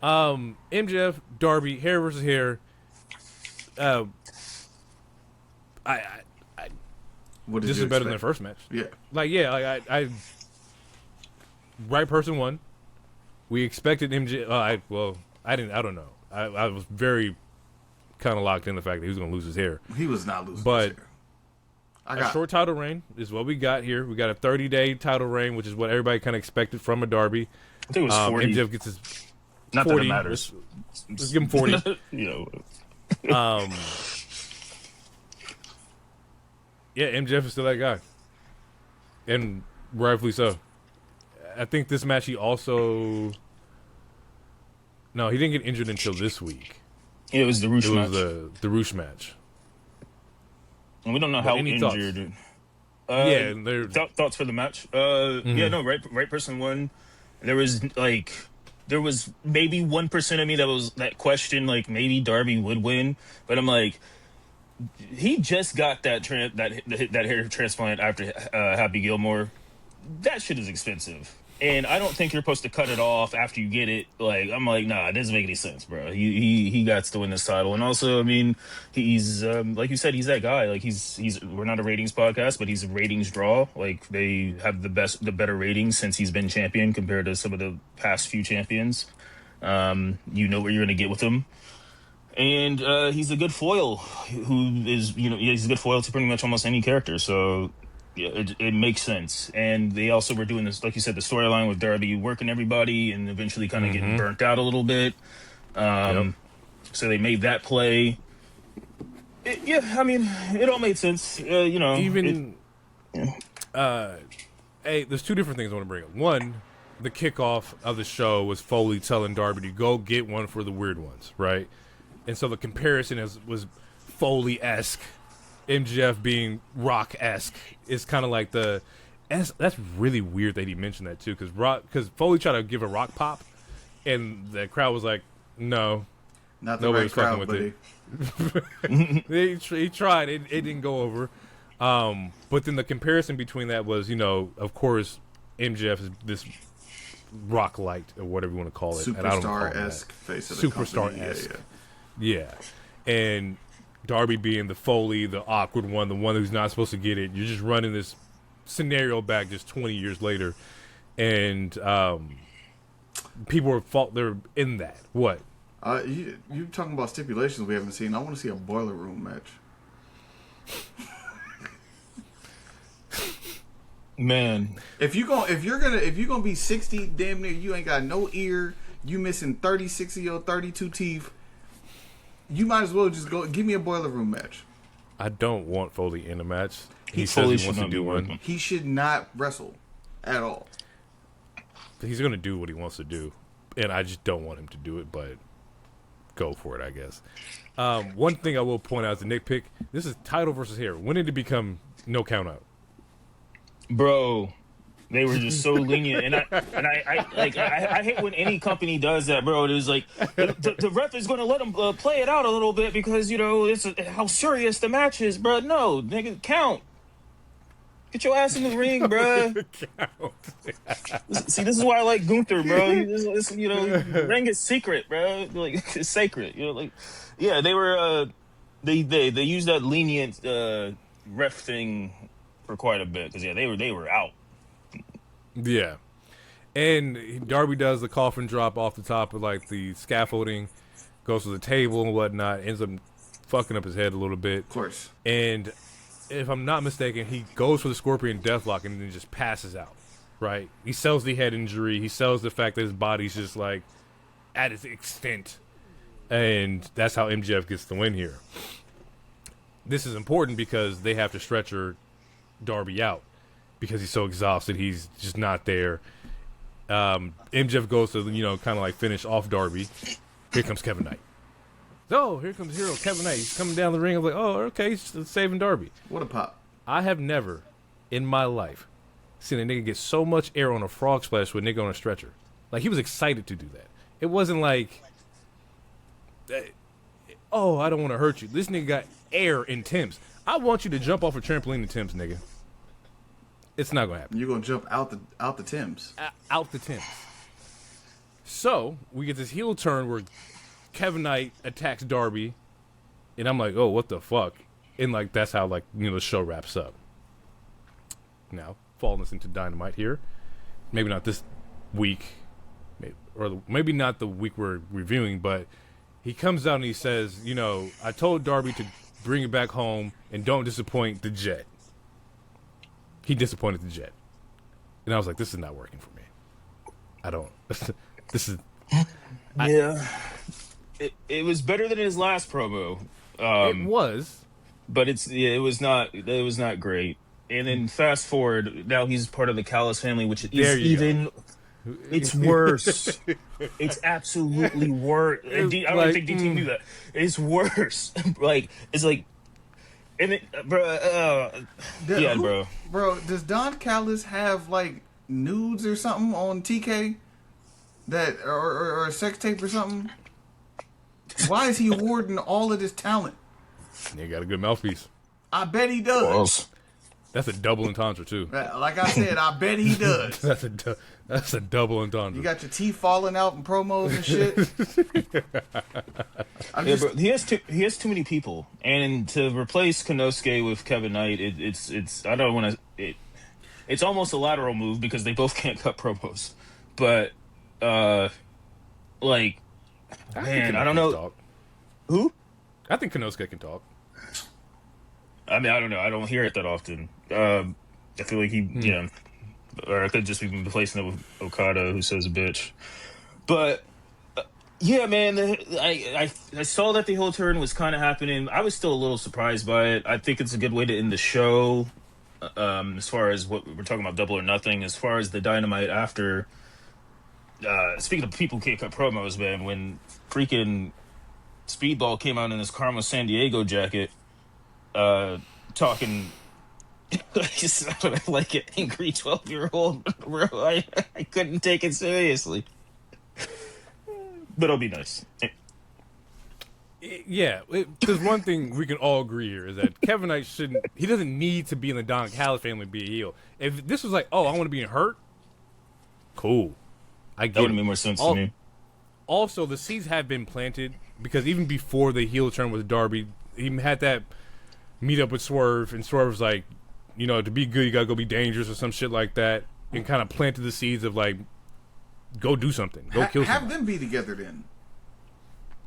MJF, Darby, hair versus hair. This is better than the first match. Yeah. I right person won. We expected MJF. I don't know. I was very kind of locked in the fact that he was going to lose his hair. He was not losing but his hair. A short title reign is what we got here. We got a 30-day title reign, which is what everybody kind of expected from a Darby. I think it was 40. MJF gets his not 40. That it matters. Let's give him 40. Yeah, MJF is still that guy, and rightfully so. I think this match he also... No, he didn't get injured until this week. It was the Roosh match. It was the Roosh match. And we don't know how injured. Thoughts for the match? Yeah, no, right person won. There was maybe 1% of me that questioned like maybe Darby would win, but I'm like, he just got that hair transplant after Happy Gilmore. That shit is expensive, and I don't think you're supposed to cut it off after you get it. Like, I'm like, nah, it doesn't make any sense, bro. He got to win this title, and also, I mean, he's like you said, he's that guy. Like, he's we're not a ratings podcast, but he's a ratings draw. Like, they have the better ratings since he's been champion compared to some of the past few champions. You know what you're gonna get with him. And he's a good foil he's a good foil to pretty much almost any character. So yeah, it makes sense. And they also were doing this, like you said, the storyline with Darby working everybody and eventually kind of getting burnt out a little bit. So they made that play. I mean, it all made sense. Hey, there's two different things I want to bring up. One, the kickoff of the show was Foley telling Darby to go get one for the weird ones, right? And so the comparison was Foley-esque MJF being Rock-esque is kind of like that's really weird that he mentioned that too, because Foley tried to give a Rock pop, and the crowd was like, no, not the right crowd, buddy. He tried. It didn't go over. But then the comparison between that was, of course, MJF is this Rock light or whatever you want to call it. Superstar-esque face of the company. Superstar-esque. Yeah. And Darby being the Foley, the awkward one, the one who's not supposed to get it. You're just running this scenario back just 20 years later. And people they're in that. What? You talking about stipulations we haven't seen. I want to see a boiler room match. Man, if you're gonna be 60, damn near, you ain't got no ear, you missing 36 of your 32 teeth, you might as well just go give me a boiler room match. I don't want Foley in a match. He says he wants to do one. He should not wrestle at all. He's gonna do what he wants to do, and I just don't want him to do it. But go for it, I guess. One thing I will point out as a nitpick: this is title versus hair. When did it become no count out? Bro, they were just so lenient, and I hate when any company does that, bro. It was like the ref is going to let them play it out a little bit because it's how serious the match is, bro. No, nigga, count. Get your ass in the ring, bro. See, this is why I like Gunther, bro. Ring is secret, bro. Like it's sacred. Yeah, they were they used that lenient ref thing for quite a bit because they were out. Yeah, and Darby does the coffin drop off the top of like the scaffolding, goes to the table and whatnot, ends up fucking up his head a little bit. Of course. And if I'm not mistaken, he goes for the Scorpion Deathlock and then just passes out. Right? He sells the head injury. He sells the fact that his body's just like at its extent, and that's how MJF gets the win here. This is important because they have to stretcher Darby out because he's so exhausted. He's just not there. MJF goes to kind of like finish off Darby. Here comes Kevin Knight. Oh, here comes hero Kevin Knight. He's coming down the ring. I'm like, oh, okay, he's saving Darby. What a pop! I have never in my life seen a nigga get so much air on a frog splash with a nigga on a stretcher. Like he was excited to do that. It wasn't like, oh, I don't want to hurt you. This nigga got air in Tim's. I want you to jump off a trampoline in Tim's, nigga. It's not gonna happen. You're gonna jump out the Timbs. Out the Timbs. So we get this heel turn where Kevin Knight attacks Darby, and I'm like, oh, what the fuck? And like that's how the show wraps up. Now, following us into Dynamite here, maybe not this week, maybe not the week we're reviewing, but he comes out and he says, I told Darby to bring it back home and don't disappoint the Jet. He disappointed the Jet. And I was like, this is not working for me. I don't. This is. Yeah. It was better than his last promo. It was. But it was not great. And then fast forward, now he's part of the Callis family, which is even. It's worse. It's absolutely worse. I don't think DT knew that. It's worse. It's like. And bro. Bro, does Don Callis have nudes or something on TK? That or a sex tape or something? Why is he awarding all of this talent? He got a good mouthpiece. I bet he does. That's a double entendre too. Like I said, I bet he does. That's a double entendre. You got your teeth falling out in promos and shit. Bro, he has too many people, and to replace Konosuke with Kevin Knight, it's I don't want to. It's almost a lateral move because they both can't cut promos, but man, I don't know. Talk. Who? I think Konosuke can talk. I mean, I don't know. I don't hear it that often. I feel like he, or I could just be replacing it with Okada, who says bitch. But yeah, man, I saw that the whole turn was kind of happening. I was still a little surprised by it. I think it's a good way to end the show. As far as what we're talking about, Double or Nothing. As far as the Dynamite after. Speaking of people who can't cut promos, man, when freaking Speedball came out in his Karma San Diego jacket. talking. I sounded like an angry 12-year-old. Bro, I couldn't take it seriously. But it'll be nice. Yeah, there's one thing we can all agree here is that Kevin Knight he doesn't need to be in the Don Callis family to be a heel. If this was like, oh, I want to be in Hurt, cool. I get That would have it. made more sense to me. Also, the seeds have been planted because even before the heel turn with Darby, he had that meet up with Swerve, and Swerve's like, you know, to be good, you gotta go be dangerous or some shit like that, and kind of planted the seeds of like, go do something, go kill have somebody. them be together then.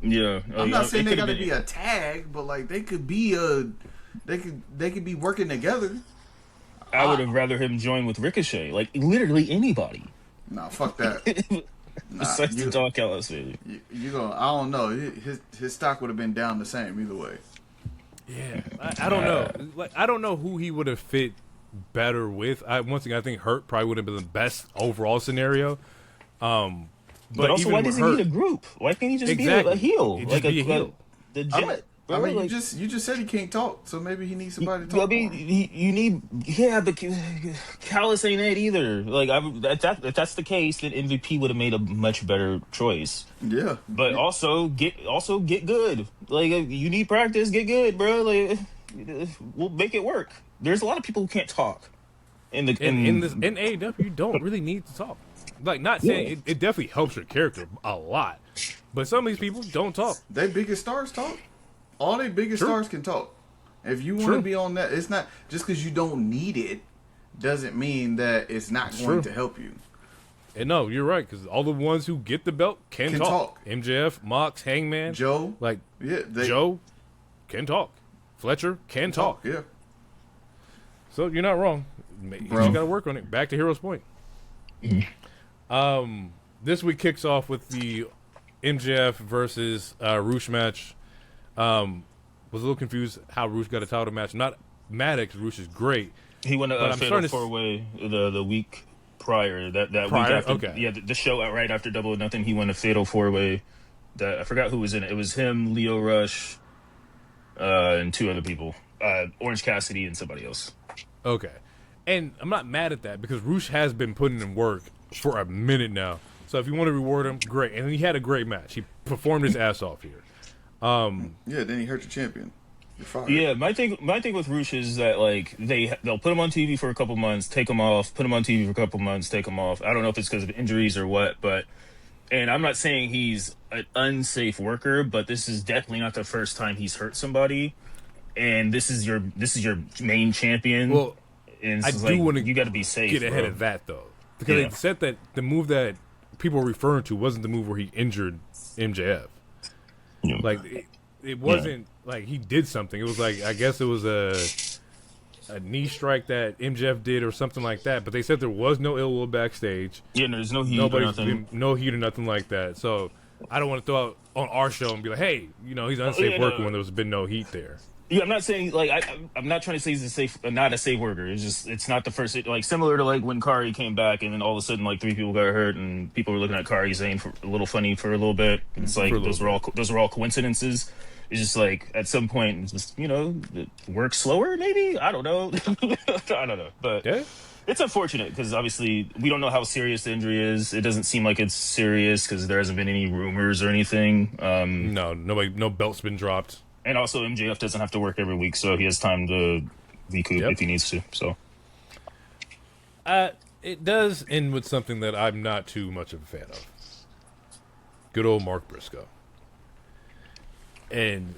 Yeah, I'm not saying they got to be a tag, but like they could be they could be working together. I would have rather him join with Ricochet, like literally anybody. Nah, fuck that. Besides the Don Callis family. You gonna? I don't know. His stock would have been down the same either way. Yeah, I don't know. Like, I don't know who he would have fit better with. Once again, I think Hurt probably would have been the best overall scenario. But also, why does he need a group? Why can't he just be a heel? Just be a heel. Legit. I mean, like, you just said he can't talk, so maybe he needs somebody to talk. I mean, you need, but Callis ain't it either. Like, if that's the case, then MVP would have made a much better choice. Yeah, but also get good. Like, you need practice, get good, bro. Like, we'll make it work. There's a lot of people who can't talk. In AEW, you don't really need to talk. Like, not saying it definitely helps your character a lot, but some of these people don't talk. They biggest stars talk. All they biggest stars can talk. If you want to be on that, it's not just because you don't need it doesn't mean that it's not going to help you. And no, you're right, because all the ones who get the belt can talk. MJF, Mox, Hangman, Joe, Joe can talk. Fletcher can talk. Yeah. So you're not wrong. You just got to work on it. Back to Heroes Point. This week kicks off with the MJF versus Roosh match. Was a little confused how Roosh got a title match. Not Maddox. Roosh is great. He won a fatal 4-way the week prior. That week after. Okay. Yeah, the show right after Double or Nothing. He won a fatal 4-way. I forgot who was in it. It was him, Leo Rush, and two other people. Orange Cassidy and somebody else. Okay. And I'm not mad at that because Roosh has been putting in work for a minute now. So if you want to reward him, great. And he had a great match. He performed his ass off here. Then he hurt your champion. You're fired. Yeah, my thing with Roosh is that like they'll put him on TV for a couple months, take him off, put him on TV for a couple months, take him off. I don't know if it's because of injuries or what, and I'm not saying he's an unsafe worker, but this is definitely not the first time he's hurt somebody. And this is your main champion. Well, and I do want to you got to be safe. Get ahead of that though, because they said that the move that people were referring to wasn't the move where he injured MJF. Yeah. Like it wasn't like he did something. It was like I guess it was a knee strike that MJF did or something like that. But they said there was no ill will backstage. Yeah, there's no heat or nothing. No heat or nothing like that. So I don't want to throw out on our show and be like, hey, he's unsafe worker when there's been no heat there. Yeah, I'm not saying I'm not trying to say he's not a safe worker. It's just it's not the first similar to like when Kari came back and then all of a sudden like 3 people got hurt and people were looking at Kari saying for a little funny for a little bit. It's like those were all coincidences. It's just like at some point it's just it works slower maybe. I don't know. I don't know, but yeah. It's unfortunate because obviously we don't know how serious the injury is. It doesn't seem like it's serious because there hasn't been any rumors or anything. No belt's been dropped. And also, MJF doesn't have to work every week, so he has time to recoup if he needs to. So, it does end with something that I'm not too much of a fan of. Good old Mark Briscoe. And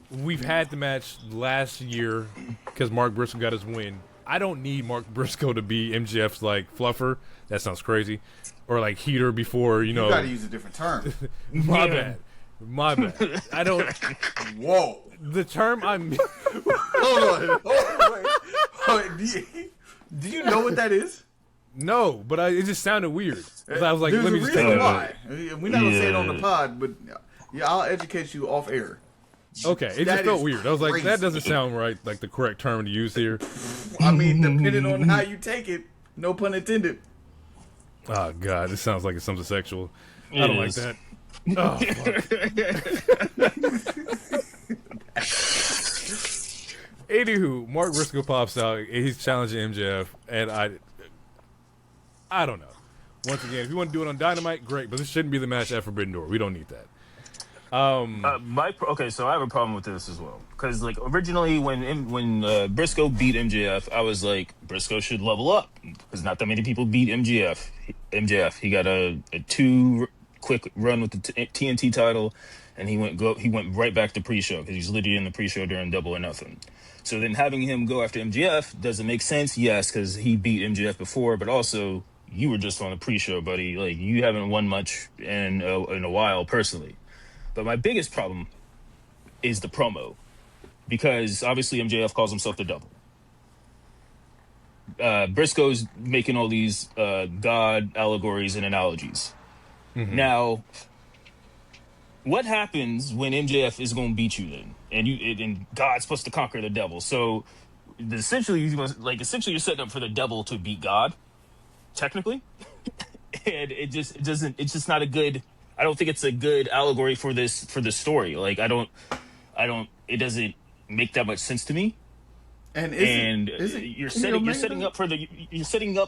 we've had the match last year because Mark Briscoe got his win. I don't need Mark Briscoe to be MJF's like fluffer. That sounds crazy, or like heater before You got to use a different term. My bad. I don't. Whoa. The term I'm. Hold on. Wait. Do you know what that is? No, but it just sounded weird. I was like, There's let me a just reason take why. We're not gonna say it on the pod, but I'll educate you off air. Okay, it just felt weird. I was like, that doesn't sound right. Like the correct term to use here. I mean, depending on how you take it, no pun intended. Oh God, this sounds like it's something sexual. I don't like that. Oh, fuck. Anywho, Mark Briscoe pops out and he's challenging MJF, and I don't know. Once again, if you want to do it on Dynamite, great, but this shouldn't be the match at Forbidden Door. We don't need that. Okay, so I have a problem with this as well because like originally when Briscoe beat MJF, I was like Briscoe should level up because not that many people beat MJF. He got a 2 quick run with the TNT title, and he went right back to pre-show because he's literally in the pre-show during Double or Nothing. So then having him go after MJF doesn't make sense. Yes, because he beat MJF before, but also you were just on the pre-show, buddy. Like you haven't won much in a while personally. But my biggest problem is the promo, because obviously MJF calls himself the Double. Briscoe's making all these God allegories and analogies. Mm-hmm. Now, what happens when MJF is going to beat you then, and God's supposed to conquer the devil? So essentially, you're setting up for the devil to beat God, technically, and it's just not a good. I don't think it's a good allegory for this story. Like it doesn't make that much sense to me. And you're setting up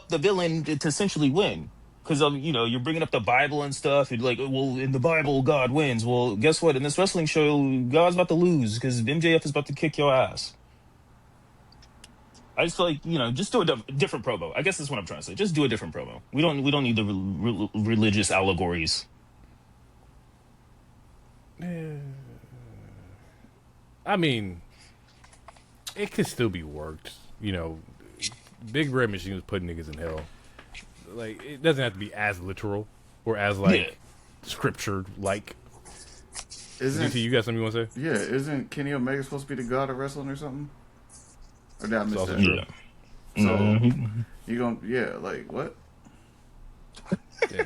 the villain to essentially win, because you're bringing up the Bible and stuff. You're like, well, in the Bible, God wins. Well, guess what? In this wrestling show, God's about to lose because MJF is about to kick your ass. I just feel like just do a different promo. I guess that's what I'm trying to say. Just do a different promo. We don't need the religious allegories. I mean, it could still be worked. Big Red Machine was putting niggas in hell. Like, it doesn't have to be as literal or as scripture like. You got something you want to say? Yeah, isn't Kenny Omega supposed to be the god of wrestling or something? Or did I miss that? True. So you gonna like what? Yeah.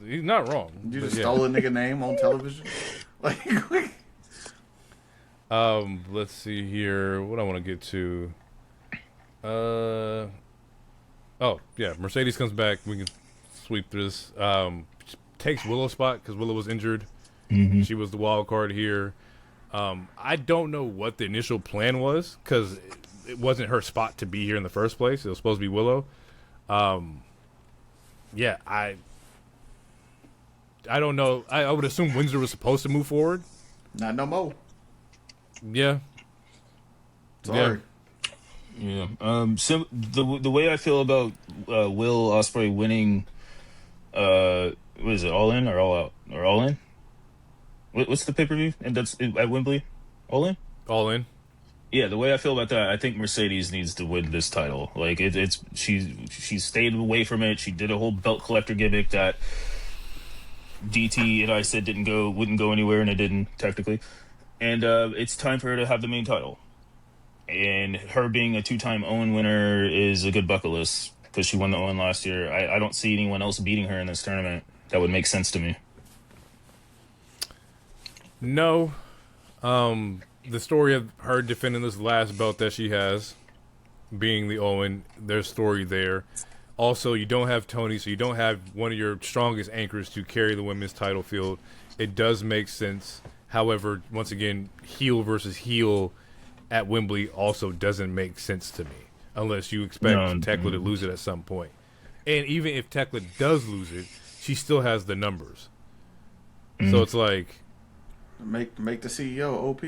He's not wrong. You just stole a nigga name on television? Like, let's see here. What I want to get to. Mercedes comes back. We can sweep through this. Takes Willow's spot because Willow was injured. Mm-hmm. She was the wild card here. I don't know what the initial plan was because it wasn't her spot to be here in the first place. It was supposed to be Willow. I don't know. I would assume Windsor was supposed to move forward. Not no more. Yeah. Sorry. Yeah. So the way I feel about Will Ospreay winning, what is it? All In or All Out or All In? What's the pay-per-view? And that's at Wembley. All In. All In. Yeah, the way I feel about that, I think Mercedes needs to win this title. Like she stayed away from it. She did a whole belt collector gimmick that DT and I said wouldn't go anywhere, and it didn't technically. And it's time for her to have the main title. And her being a 2-time Owen winner is a good bucket list because she won the Owen last year. I don't see anyone else beating her in this tournament. That would make sense to me. No. The story of her defending this last belt that she has, being the Owen, there's story there. Also, you don't have Tony, so you don't have one of your strongest anchors to carry the women's title field. It does make sense. However, once again, heel versus heel at Wembley also doesn't make sense to me unless you expect Tekla to lose it at some point. And even if Tekla does lose it, she still has the numbers. Mm-hmm. So it's like make the CEO OP.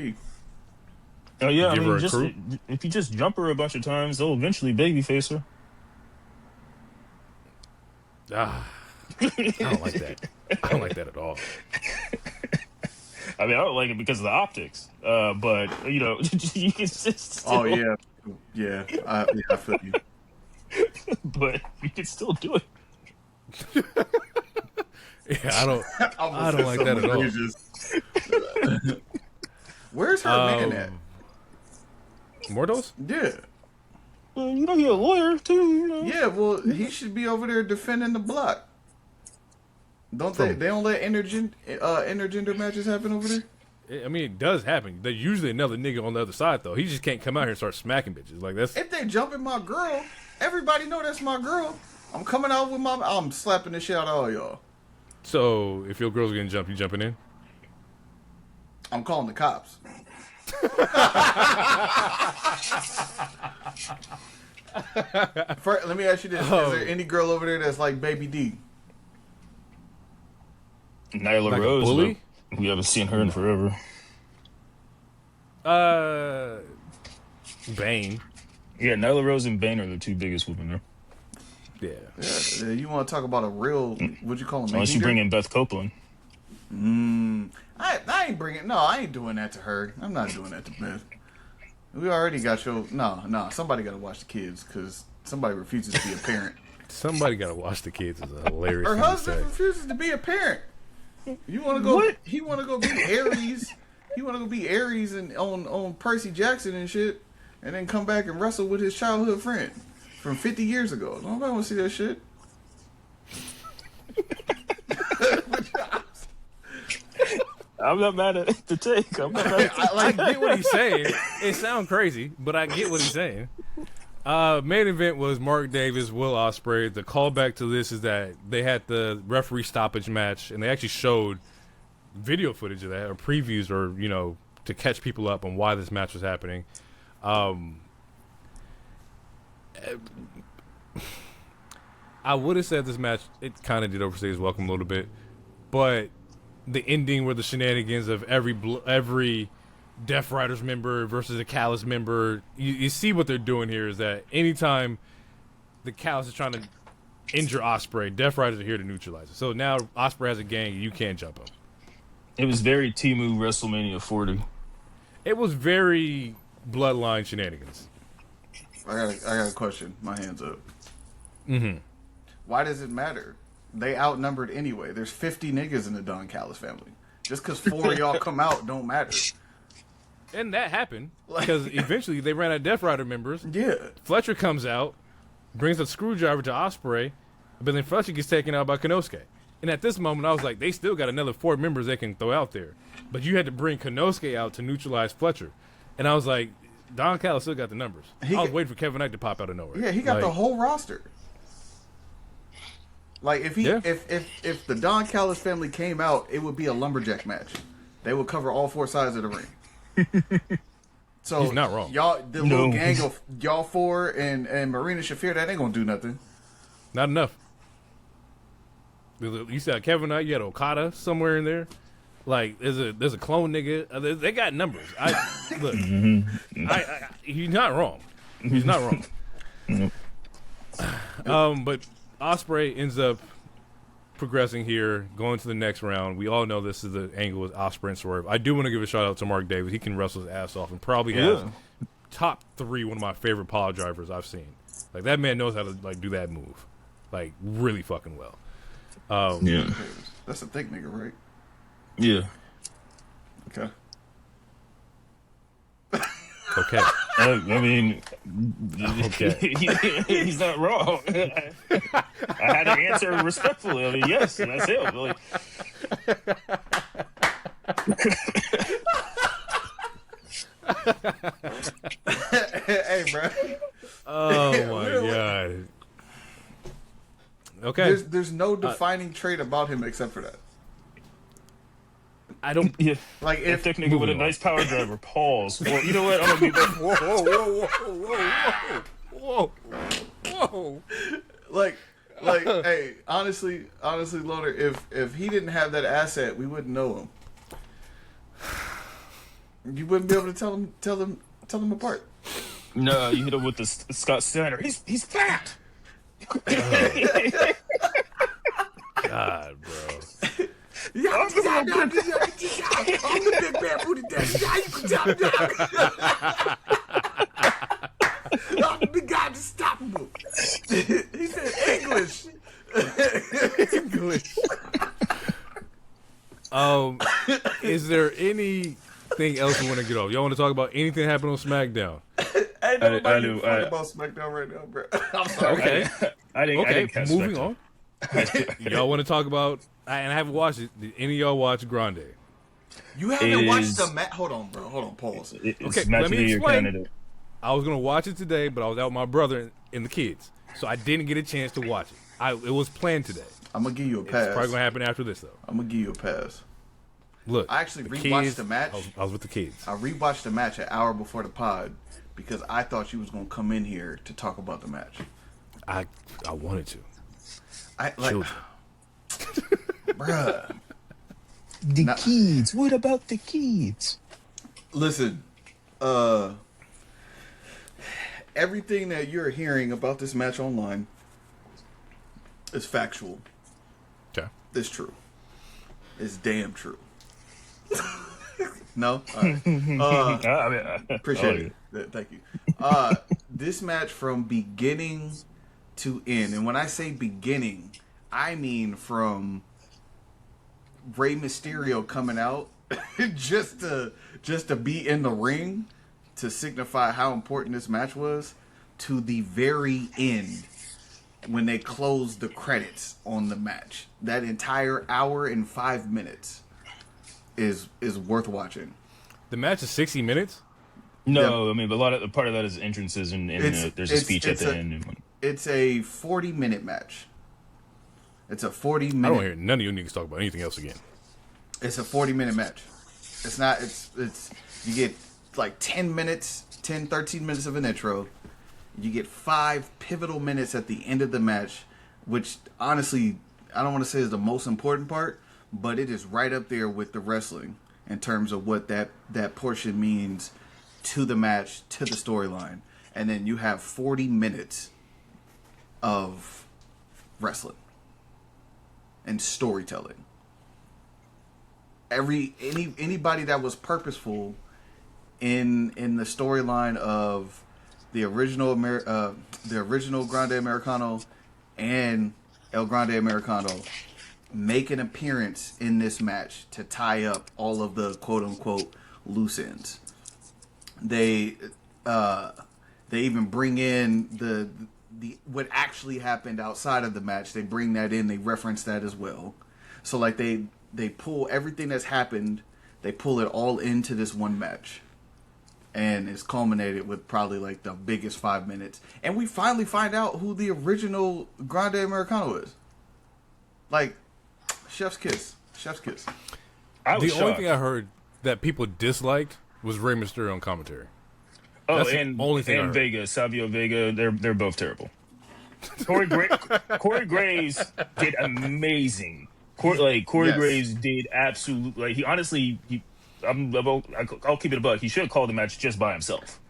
Oh yeah, if you just jump her a bunch of times, they'll eventually babyface her. I don't like that. I don't like that at all. I mean, I don't like it because of the optics. But you can just. Still... Oh yeah. I feel you. But you can still do it. Yeah, I don't like that at all. Where's her man at? Mordos? Yeah. Well, you're a lawyer too. Yeah, well, he should be over there defending the block. Don't they? They don't let intergender matches happen over there. I mean, it does happen. There's usually another nigga on the other side though. He just can't come out here and start smacking bitches like that's. If they jumping my girl, everybody know that's my girl. I'm coming out with I'm slapping the shit out of all y'all. So if your girl's getting jumped, you jumping in? I'm calling the cops. Let me ask you this: Is there any girl over there that's like Baby D? Nyla Like a Rose. bully? We haven't seen her in forever. Bane. Yeah, Nyla Rose and Bane are the two biggest women there. Yeah, you want to talk about a real? What'd you call him? Unless you bring in Beth Copeland. I ain't bringing. No, I ain't doing that to her. I'm not doing that to Beth. We already got your. No. Somebody got to watch the kids because somebody refuses to be a parent. Somebody got to watch the kids. Is a hilarious. Her thing to husband say. refuses to be a parent. You want to go? What? He want to go be Aries. He want to go be Aries and on Percy Jackson and shit, and then come back and wrestle with his childhood friend from 50 years ago. Nobody want to see that shit. I'm not mad at the take. I'm not mad at the I get what he's saying. It sounds crazy, but I get what he's saying. Main event was Mark Davis, Will Ospreay. The callback to this is that they had the referee stoppage match, and they actually showed video footage of that, or previews, or to catch people up on why this match was happening. I would have said this match, it kind of did overstay its welcome a little bit, but the ending where the shenanigans of every Death Riders member versus a Callous member, you see what they're doing here is that anytime the Callous is trying to injure Ospreay, Death Riders are here to neutralize it. So now Ospreay has a gang, and you can't jump him. It was very Temu WrestleMania 40. It was very Bloodline shenanigans. I got a question. My hands up. Mm-hmm. Why does it matter? They outnumbered anyway. There's 50 niggas in the Don Callis family. Just because 4 of y'all come out don't matter. And that happened because eventually they ran out of Death Rider members. Yeah. Fletcher comes out, brings a screwdriver to Ospreay, but then Fletcher gets taken out by Konosuke. And at this moment, I was like, they still got another 4 members they can throw out there. But you had to bring Konosuke out to neutralize Fletcher. And I was like, Don Callis still got the numbers. I was waiting for Kevin Knight to pop out of nowhere. Yeah, he got the whole roster. Like if the Don Callis family came out, it would be a lumberjack match. They would cover all 4 sides of the ring. So he's not wrong. Y'all, the little gang of y'all 4 and Marina Shafir, that ain't gonna do nothing. Not enough. You said Kevin Knight, you had Okada somewhere in there. Like there's a clone nigga. They got numbers. Look, he's not wrong. He's not wrong. But Ospreay ends up progressing here, going to the next round. We all know this is the angle with Ospreay and Swerve. I do want to give a shout out to Mark Davis. He can wrestle his ass off and probably has top 3 one of my favorite pile drivers I've seen. Like that man knows how to do that move, like really fucking well. Yeah, that's a thick nigga, right? Yeah. Okay. Okay. I mean, Okay. he's not wrong. I had to answer respectfully. I mean, yes, that's him. Like, Hey, bro. Oh my god. Okay. There's no defining trait about him except for that. I don't. yeah. Like A if thick nigga with a nice power driver. Pause. Well, you know what? I'm gonna be back. Whoa. like hey, honestly, Loader, if he didn't have that asset, we wouldn't know him. You wouldn't be able to tell them apart. No, you hit him with the Scott Steiner. He's fat. God, bro. I'm the big bad booty daddy. Yeah, you can tell me. I'm the big guy that's stoppable. He said English. English. Is there anything else you want to get off? Y'all want to talk about anything that happened on SmackDown? Ain't nobody talking about SmackDown right now, bro. I'm sorry. Okay. I didn't catch Moving SmackDown. on. Y'all want to talk about? And I haven't watched it. Did any of y'all watch Grande? You haven't watched the match? Hold on, bro. Hold on. Pause. Okay, let me explain. I was gonna watch it today, but I was out with my brother and the kids, so I didn't get a chance to watch it. It was planned today. I'm gonna give you a pass. It's probably gonna happen after this, though. I'm gonna give you a pass. Look, I actually the rewatched kids, the match. I was with the kids. I rewatched the match an hour before the pod because I thought you was gonna come in here to talk about the match. I wanted to. Children. Bruh. The kids. What about the kids? Listen, everything that you're hearing about this match online is factual. Okay. It's true. It's damn true. No? All right. Appreciate it. Thank you. This match from beginning to end, and when I say beginning, I mean from Rey Mysterio coming out just to be in the ring to signify how important this match was, to the very end when they closed the credits on the match. That entire hour and 5 minutes is worth watching. The match is 60 minutes? No, Yeah. I mean, a part of that is entrances and there's a speech at the end. It's a 40-minute match. It's a 40-minute. I don't hear none of you niggas talk about anything else again. It's a 40-minute match. It's not. It's you get like 10 minutes, 13 minutes of an intro. You get 5 pivotal minutes at the end of the match, which honestly, I don't want to say is the most important part, but it is right up there with the wrestling in terms of what that portion means to the match, to the storyline. And then you have 40 minutes of wrestling and storytelling. Anybody that was purposeful in the storyline of the original Grande Americano and El Grande Americano make an appearance in this match to tie up all of the quote unquote loose ends. They even bring in the what actually happened outside of the match. They bring that in. They reference that as well. So like they pull everything that's happened. They pull it all into this one match. And it's culminated with probably like the biggest 5 minutes. And we finally find out who the original Grande Americano is. Like, chef's kiss. Chef's kiss. The only thing I heard that people disliked was Rey Mysterio on commentary. Oh, That's the and only thing I heard. Vega, Savio Vega, they're both terrible. Corey Graves did amazing. Corey Yes. Graves did absolutely. Like, he honestly, I'll keep it a buck. He should have called the match just by himself.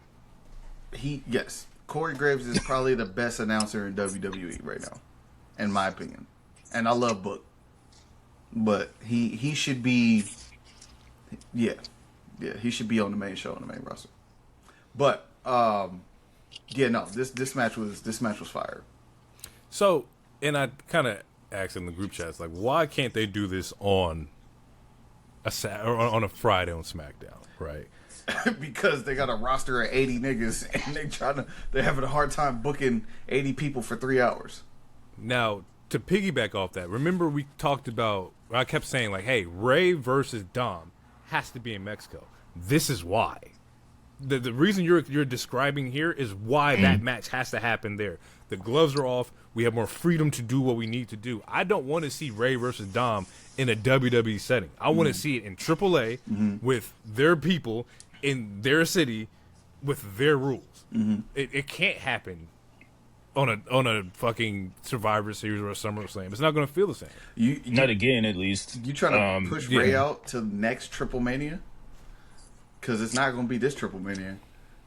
Yes. Corey Graves is probably the best announcer in WWE right now, in my opinion. And I love Book. But he should be, yeah, he should be on the main show, on the main roster. But this match was fire. So, and I kind of asked in the group chats, like, why can't they do this on a Friday on SmackDown, right? Because they got a roster of 80 niggas and they're having a hard time booking 80 people for 3 hours. Now, to piggyback off that, remember we talked about, I kept saying like, hey, Ray versus Dom has to be in Mexico. This is why. The reason you're describing here is why that match has to happen there. The gloves are off. We have more freedom to do what we need to do. I don't want to see Ray versus Dom in a WWE setting. I want to see it in AAA with their people in their city with their rules. It can't happen on a fucking Survivor Series or a SummerSlam. It's not going to feel the same. Not again, at least. You trying to push Ray out to next Triple Mania? Because it's not going to be this Triple Mania.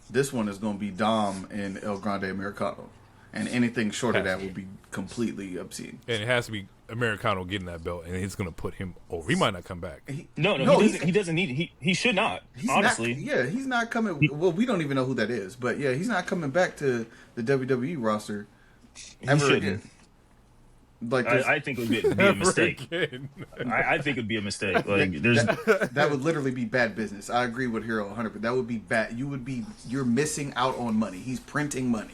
This one is going to be Dom and El Grande Americano. And anything short of that will be completely obscene. And it has to be Americano getting that belt, and it's going to put him over. He might not come back. He doesn't need it. He should not, honestly. He's not coming. Well, we don't even know who that is. But, yeah, he's not coming back to the WWE roster ever again. Like I think it would be a mistake. I think it would be a mistake. Like that would literally be bad business. I agree with Hero 100%. That would be bad. You're missing out on money. He's printing money.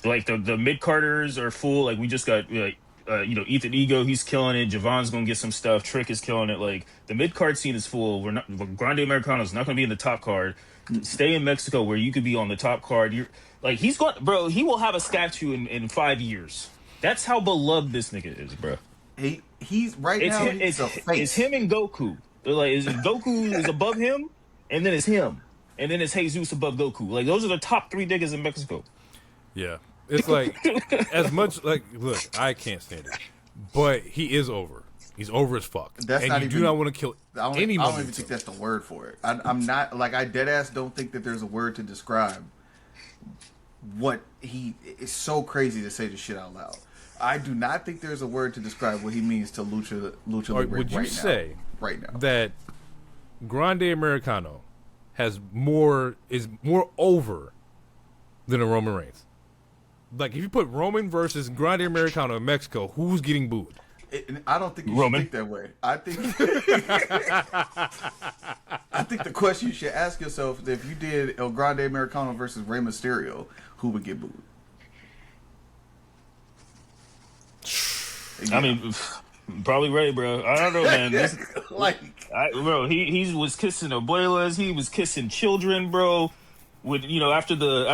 Like the mid Carters are full. Like we just got Ethan Ego, he's killing it. Javon's gonna get some stuff. Trick is killing it. Like the mid card scene is full. Grande Americano's not gonna be in the top card. Stay in Mexico where you could be on the top card. He will have a statue in 5 years. That's how beloved this nigga is, bro. He's right now. He's a face. It's him and Goku. Like, Goku is above him, and then it's him, and then it's Jesus above Goku. Like, those are the top 3 niggas in Mexico. Yeah. It's like, as much, like, look, I can't stand it. But he is over. He's over as fuck. That's and not you even, do not want to kill any I don't even momentum. think that's the word for it. I'm not, like, I deadass don't think that there's a word to describe what he, it's so crazy to say this shit out loud. I do not think there's a word to describe what he means to Lucha Libre Would you say right now that Grande Americano is more over than a Roman Reigns? Like, if you put Roman versus Grande Americano in Mexico, who's getting booed? I don't think you Roman. should think that way. I think the question you should ask yourself is, if you did El Grande Americano versus Rey Mysterio, who would get booed? I mean, probably Ray, bro. I don't know, man. Bro, he was kissing abuelas. He was kissing children, bro. With, you know, after the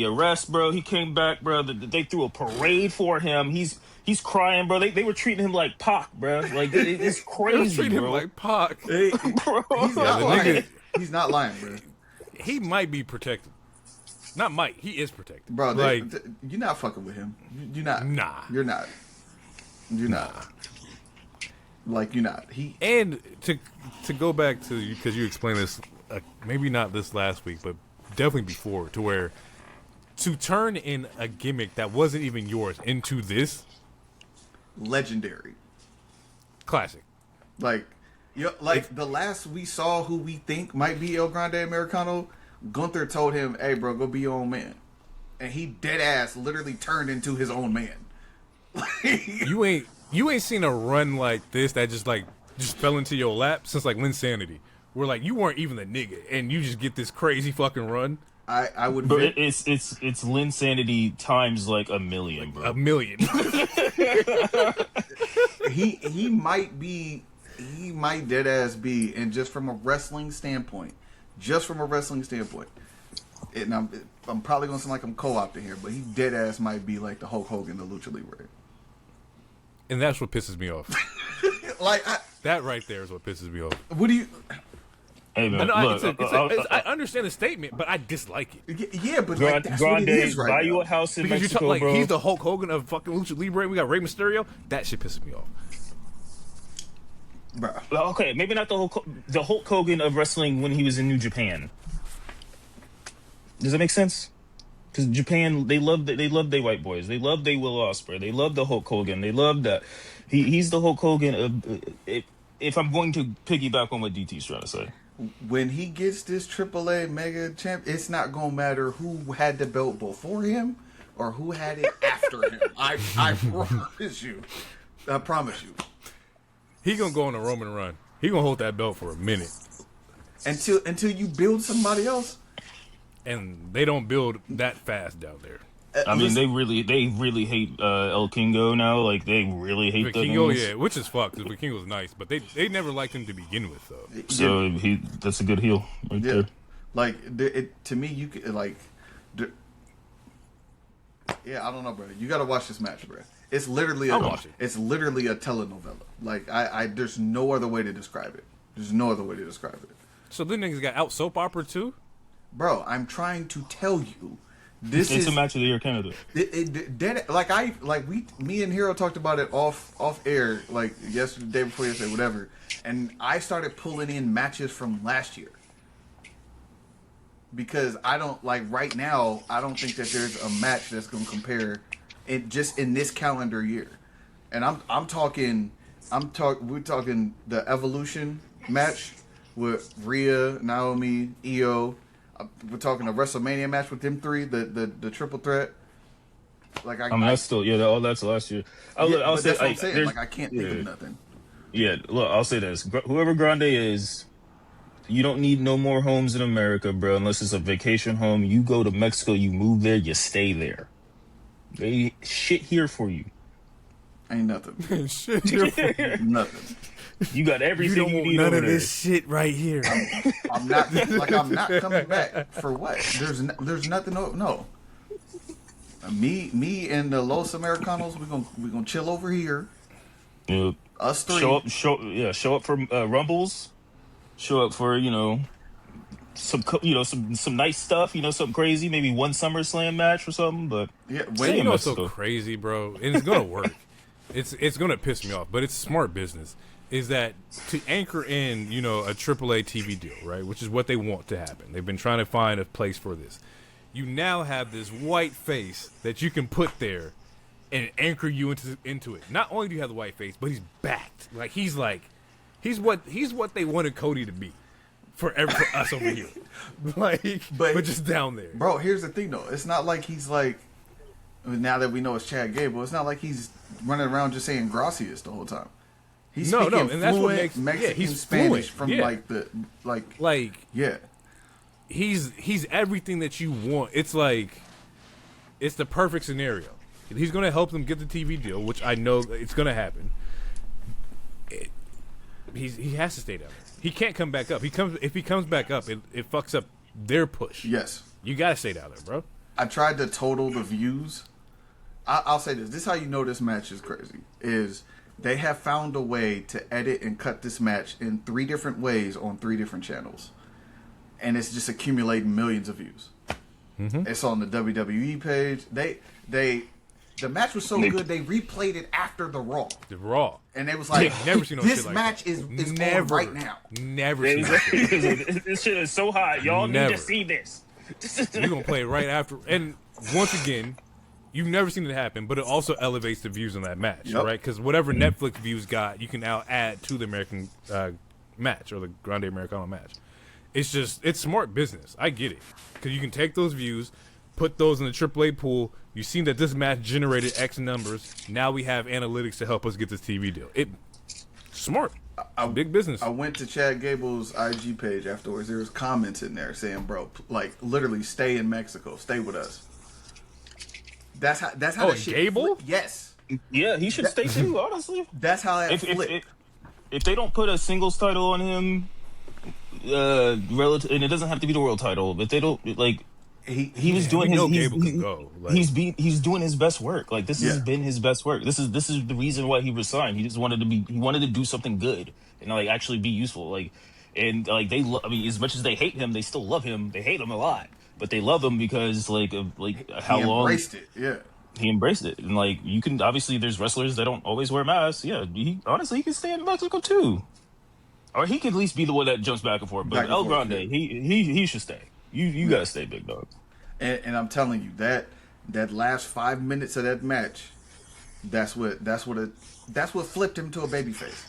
arrest, bro, he came back, bro. They threw a parade for him. He's crying, bro. They were treating him like Pac, bro. Like, it's crazy, Treat him bro. like Pac. Bro. He's not lying. He's not lying, bro. He might be protected. Not might. He is protected. Bro, like, you're not fucking with him. You're not. Nah. You're not. You're not. Like, you're not. And to go back to, because you explained this, maybe not this last week, but definitely before, to where to turn in a gimmick that wasn't even yours into this, legendary. Classic. Like, the last we saw who we think might be El Grande Americano, Gunther told him, "Hey, bro, go be your own man," and he dead ass literally turned into his own man. You ain't seen a run like this that just fell into your lap since like Linsanity, where like you weren't even a nigga and you just get this crazy fucking run. I would. Bro, it's Linsanity times like a million, bro. A million. he might dead ass be, and just from a wrestling standpoint, and I'm probably gonna sound like I'm co-opting here, but he dead ass might be like the Hulk Hogan of Lucha Libre. And that's what pisses me off. That right there is what pisses me off. What do you? Hey man, I understand the statement, but I dislike it. Yeah, but like, that's what it is right buy now. you a house in Because Mexico, like bro. he's the Hulk Hogan of fucking Lucha Libre. We got Rey Mysterio. That shit pisses me off. Bro. Okay, maybe not the Hulk Hogan of wrestling when he was in New Japan. Does that make sense? Because Japan, they love their white boys. They love their Will Ospreay. They love the Hulk Hogan. They love that. He's the Hulk Hogan of. If I'm going to piggyback on what DT's trying to say, when he gets this AAA Mega Champ, it's not gonna matter who had the belt before him or who had it after him. I promise you. I promise you. He gonna go on a Roman run. He gonna hold that belt for a minute until you build somebody else. And they don't build that fast down there. I mean, they really hate El Kingo now. Like, they really hate the Kingo, yeah, which is fucked because Kingo's nice, but they never liked him to begin with, though. So that's a good heel right there. Like, to me, you could like, yeah, I don't know, bro. You got to watch this match, bro. It's literally it's literally a telenovela. Like, I there's no other way to describe it. There's no other way to describe it. So then niggas got out soap opera too, bro. I'm trying to tell you. It's a match of the year candidate. Me and Hero talked about it off air, like day before yesterday, whatever. And I started pulling in matches from last year because I don't right now. I don't think that there's a match that's going to compare it just in this calendar year. And we're talking the Evolution match with Rhea, Naomi, Io. We're talking a WrestleMania match with them three, the triple threat. Like that's still that's last year. I'll say that's what I'm saying. Like I can't think of nothing. Yeah, look, I'll say this: whoever Grande is, you don't need no more homes in America, bro. Unless it's a vacation home, you go to Mexico, you move there, you stay there. They shit here for you. Ain't nothing. Shit here for you. Nothing. You got everything you need. None over of there. this shit right here. I'm not coming back for what? There's nothing. No. Me and the Los Americanos, we're gonna chill over here. Yep. Us three. Show up for Rumbles. Show up for some nice stuff. Something crazy. Maybe one SummerSlam match or something. But Yeah, It's so crazy, bro. And it's gonna work. It's gonna piss me off, but it's smart business. Is that to anchor in, a AAA TV deal, right? Which is what they want to happen. They've been trying to find a place for this. You now have this white face that you can put there and anchor you into it. Not only do you have the white face, but he's backed. He's what they wanted Cody to be for us over here. But just down there. Bro, here's the thing though. It's not like he's like, now that we know it's Chad Gable, it's not like he's running around just saying gracias the whole time. He's speaking and that's what makes Mexican he's Spanish fluent, from He's everything that you want. It's the perfect scenario. He's going to help them get the TV deal, which I know it's going to happen. He has to stay down there. He can't come back up. If he comes back up, it fucks up their push. Yes. You got to stay down there, bro. I tried to total the views. I'll say this. This is how you know this match is crazy. Is they have found a way to edit and cut this match in 3 different ways on 3 different channels. And it's just accumulating millions of views. Mm-hmm. It's on the WWE page. The match was so good they replayed it after the Raw. The Raw. And it was like, never seen no this shit like match that. is Never, on right now. Never seen that. This shit is so hot. Y'all need to see this. We're going to play it right after. And once again, you've never seen it happen, but it also elevates the views on that match, right? Because whatever Netflix views got, you can now add to the American match or the Grande Americano match. It's smart business. I get it. Because you can take those views, put those in the AAA pool. You've seen that this match generated X numbers. Now we have analytics to help us get this TV deal. Smart. Big business. I went to Chad Gable's IG page afterwards. There was comments in there saying, bro, literally stay in Mexico. Stay with us. That's how that shit Gable? flipped. Yes. Yeah, he should stay too, honestly. That's how that flipped. If they don't put a singles title on him, relative, and it doesn't have to be the world title, but they don't he was doing his. Gable can go. He's doing his best work. This has been his best work. This is the reason why he resigned. He just wanted to do something good and actually be useful. As much as they hate him, they still love him. They hate him a lot, but they love him because how long he embraced it. Yeah. He embraced it, and you can obviously there's wrestlers that don't always wear masks. Yeah, he can stay in Mexico too, or he can at least be the one that jumps back and forth. But El Grande, he should stay. You gotta stay, big dog. And I'm telling you that last 5 minutes of that match, that's what flipped him to a babyface.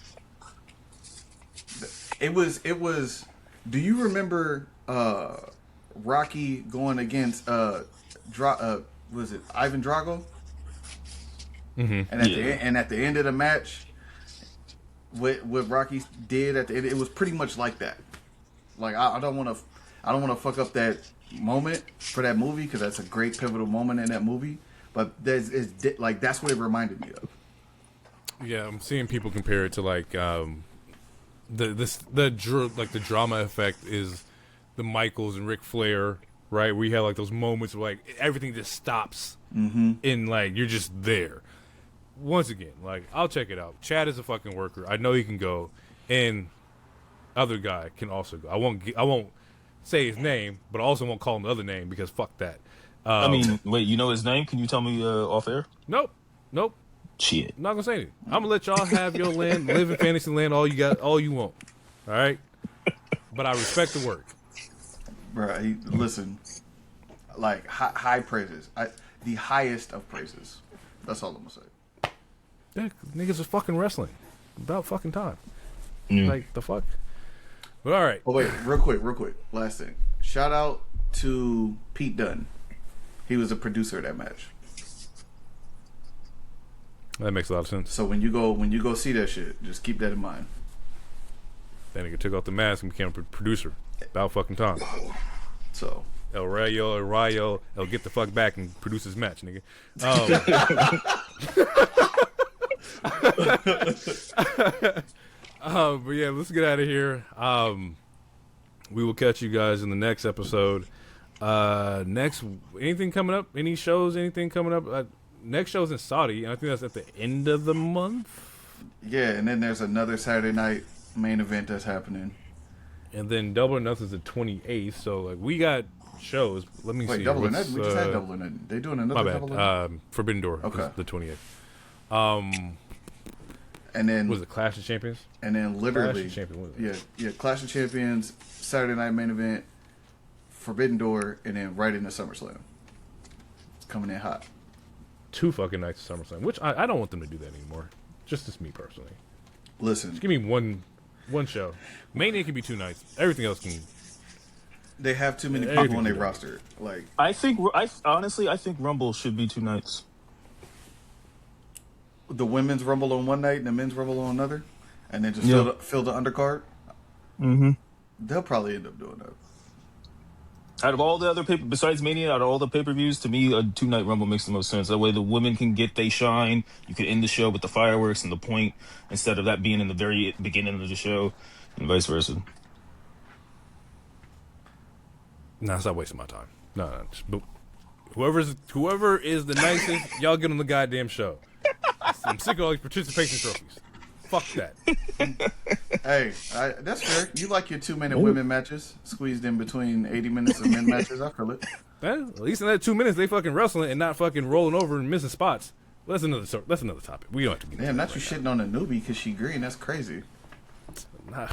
It was. Do you remember Rocky going against was it Ivan Drago? Mm-hmm. And at the end of the match, what Rocky did at the end, it was pretty much like that. I don't want to fuck up that moment for that movie because that's a great pivotal moment in that movie. But that's what it reminded me of. Yeah, I'm seeing people compare it to the drama effect is the Michaels and Ric Flair, right? We had those moments where everything just stops and you're just there. Once again, I'll check it out. Chad is a fucking worker. I know he can go, and other guy can also go. I won't say his name, but I also won't call him the other name because fuck that. Wait, you know his name? Can you tell me off air? Nope. Shit. I'm not gonna say anything. I'm gonna let y'all have your land, live in fantasy land, all you want. All right. But I respect the work. Bro, listen, high praises. The highest of praises. That's all I'm gonna say. Yeah, niggas is fucking wrestling. About fucking time. Yeah. The fuck? But all right. Oh, wait, real quick. Last thing. Shout out to Pete Dunne. He was a producer of that match. That makes a lot of sense. So when you go see that shit, just keep that in mind. That nigga took off the mask and became a producer. About fucking time. So El get the fuck back and produce his match, nigga. But yeah, let's get out of here. We will catch you guys in the next episode. Anything coming up? Any shows? Anything coming up? Next show's in Saudi, and I think that's at the end of the month. Yeah, and then there's another Saturday night main event that's happening. And then Double or Nothing's the 28th. So like we got shows. Let me see. Wait, Double or Nothing? We just had Double or Nothing. They doing another my bad. Double or Nothing? Forbidden Door. Okay. The 28th. And then was it Clash of Champions? And then literally, Clash of Champions. yeah, Clash of Champions, Saturday night main event, Forbidden Door, and then right into SummerSlam. It's coming in hot. 2 fucking nights of SummerSlam, which I don't want them to do that anymore. Just me personally. Listen, just give me one show. Mania can be 2 nights. Everything else can. They have too many people on their roster. Like I honestly think Rumble should be 2 nights. The women's Rumble on one night and the men's Rumble on another, and then just fill the undercard. Mm-hmm. They'll probably end up doing that. Out of all the other besides Mania, out of all the pay-per-views, to me, a 2-night Rumble makes the most sense. That way the women can get they shine. You could end the show with the fireworks and the point instead of that being in the very beginning of the show, and vice versa. Nah, it's not wasting my time. No. But whoever is the nicest, y'all get on the goddamn show. I'm sick of all these participation trophies. Fuck that. Hey, that's fair. You like your 2-minute women matches squeezed in between 80 minutes of men matches. I feel it. At least in that 2 minutes, they fucking wrestling and not fucking rolling over and missing spots. That's another topic. We don't have to get into Damn, that not you shitting on a newbie because she green. That's crazy.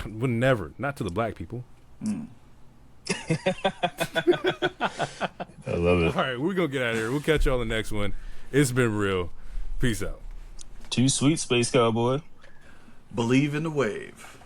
Would never. Not to the black people. I love it. All right, we're going to get out of here. We'll catch you on the next one. It's been real. Peace out. Too sweet, Space Cowboy. Believe in the wave.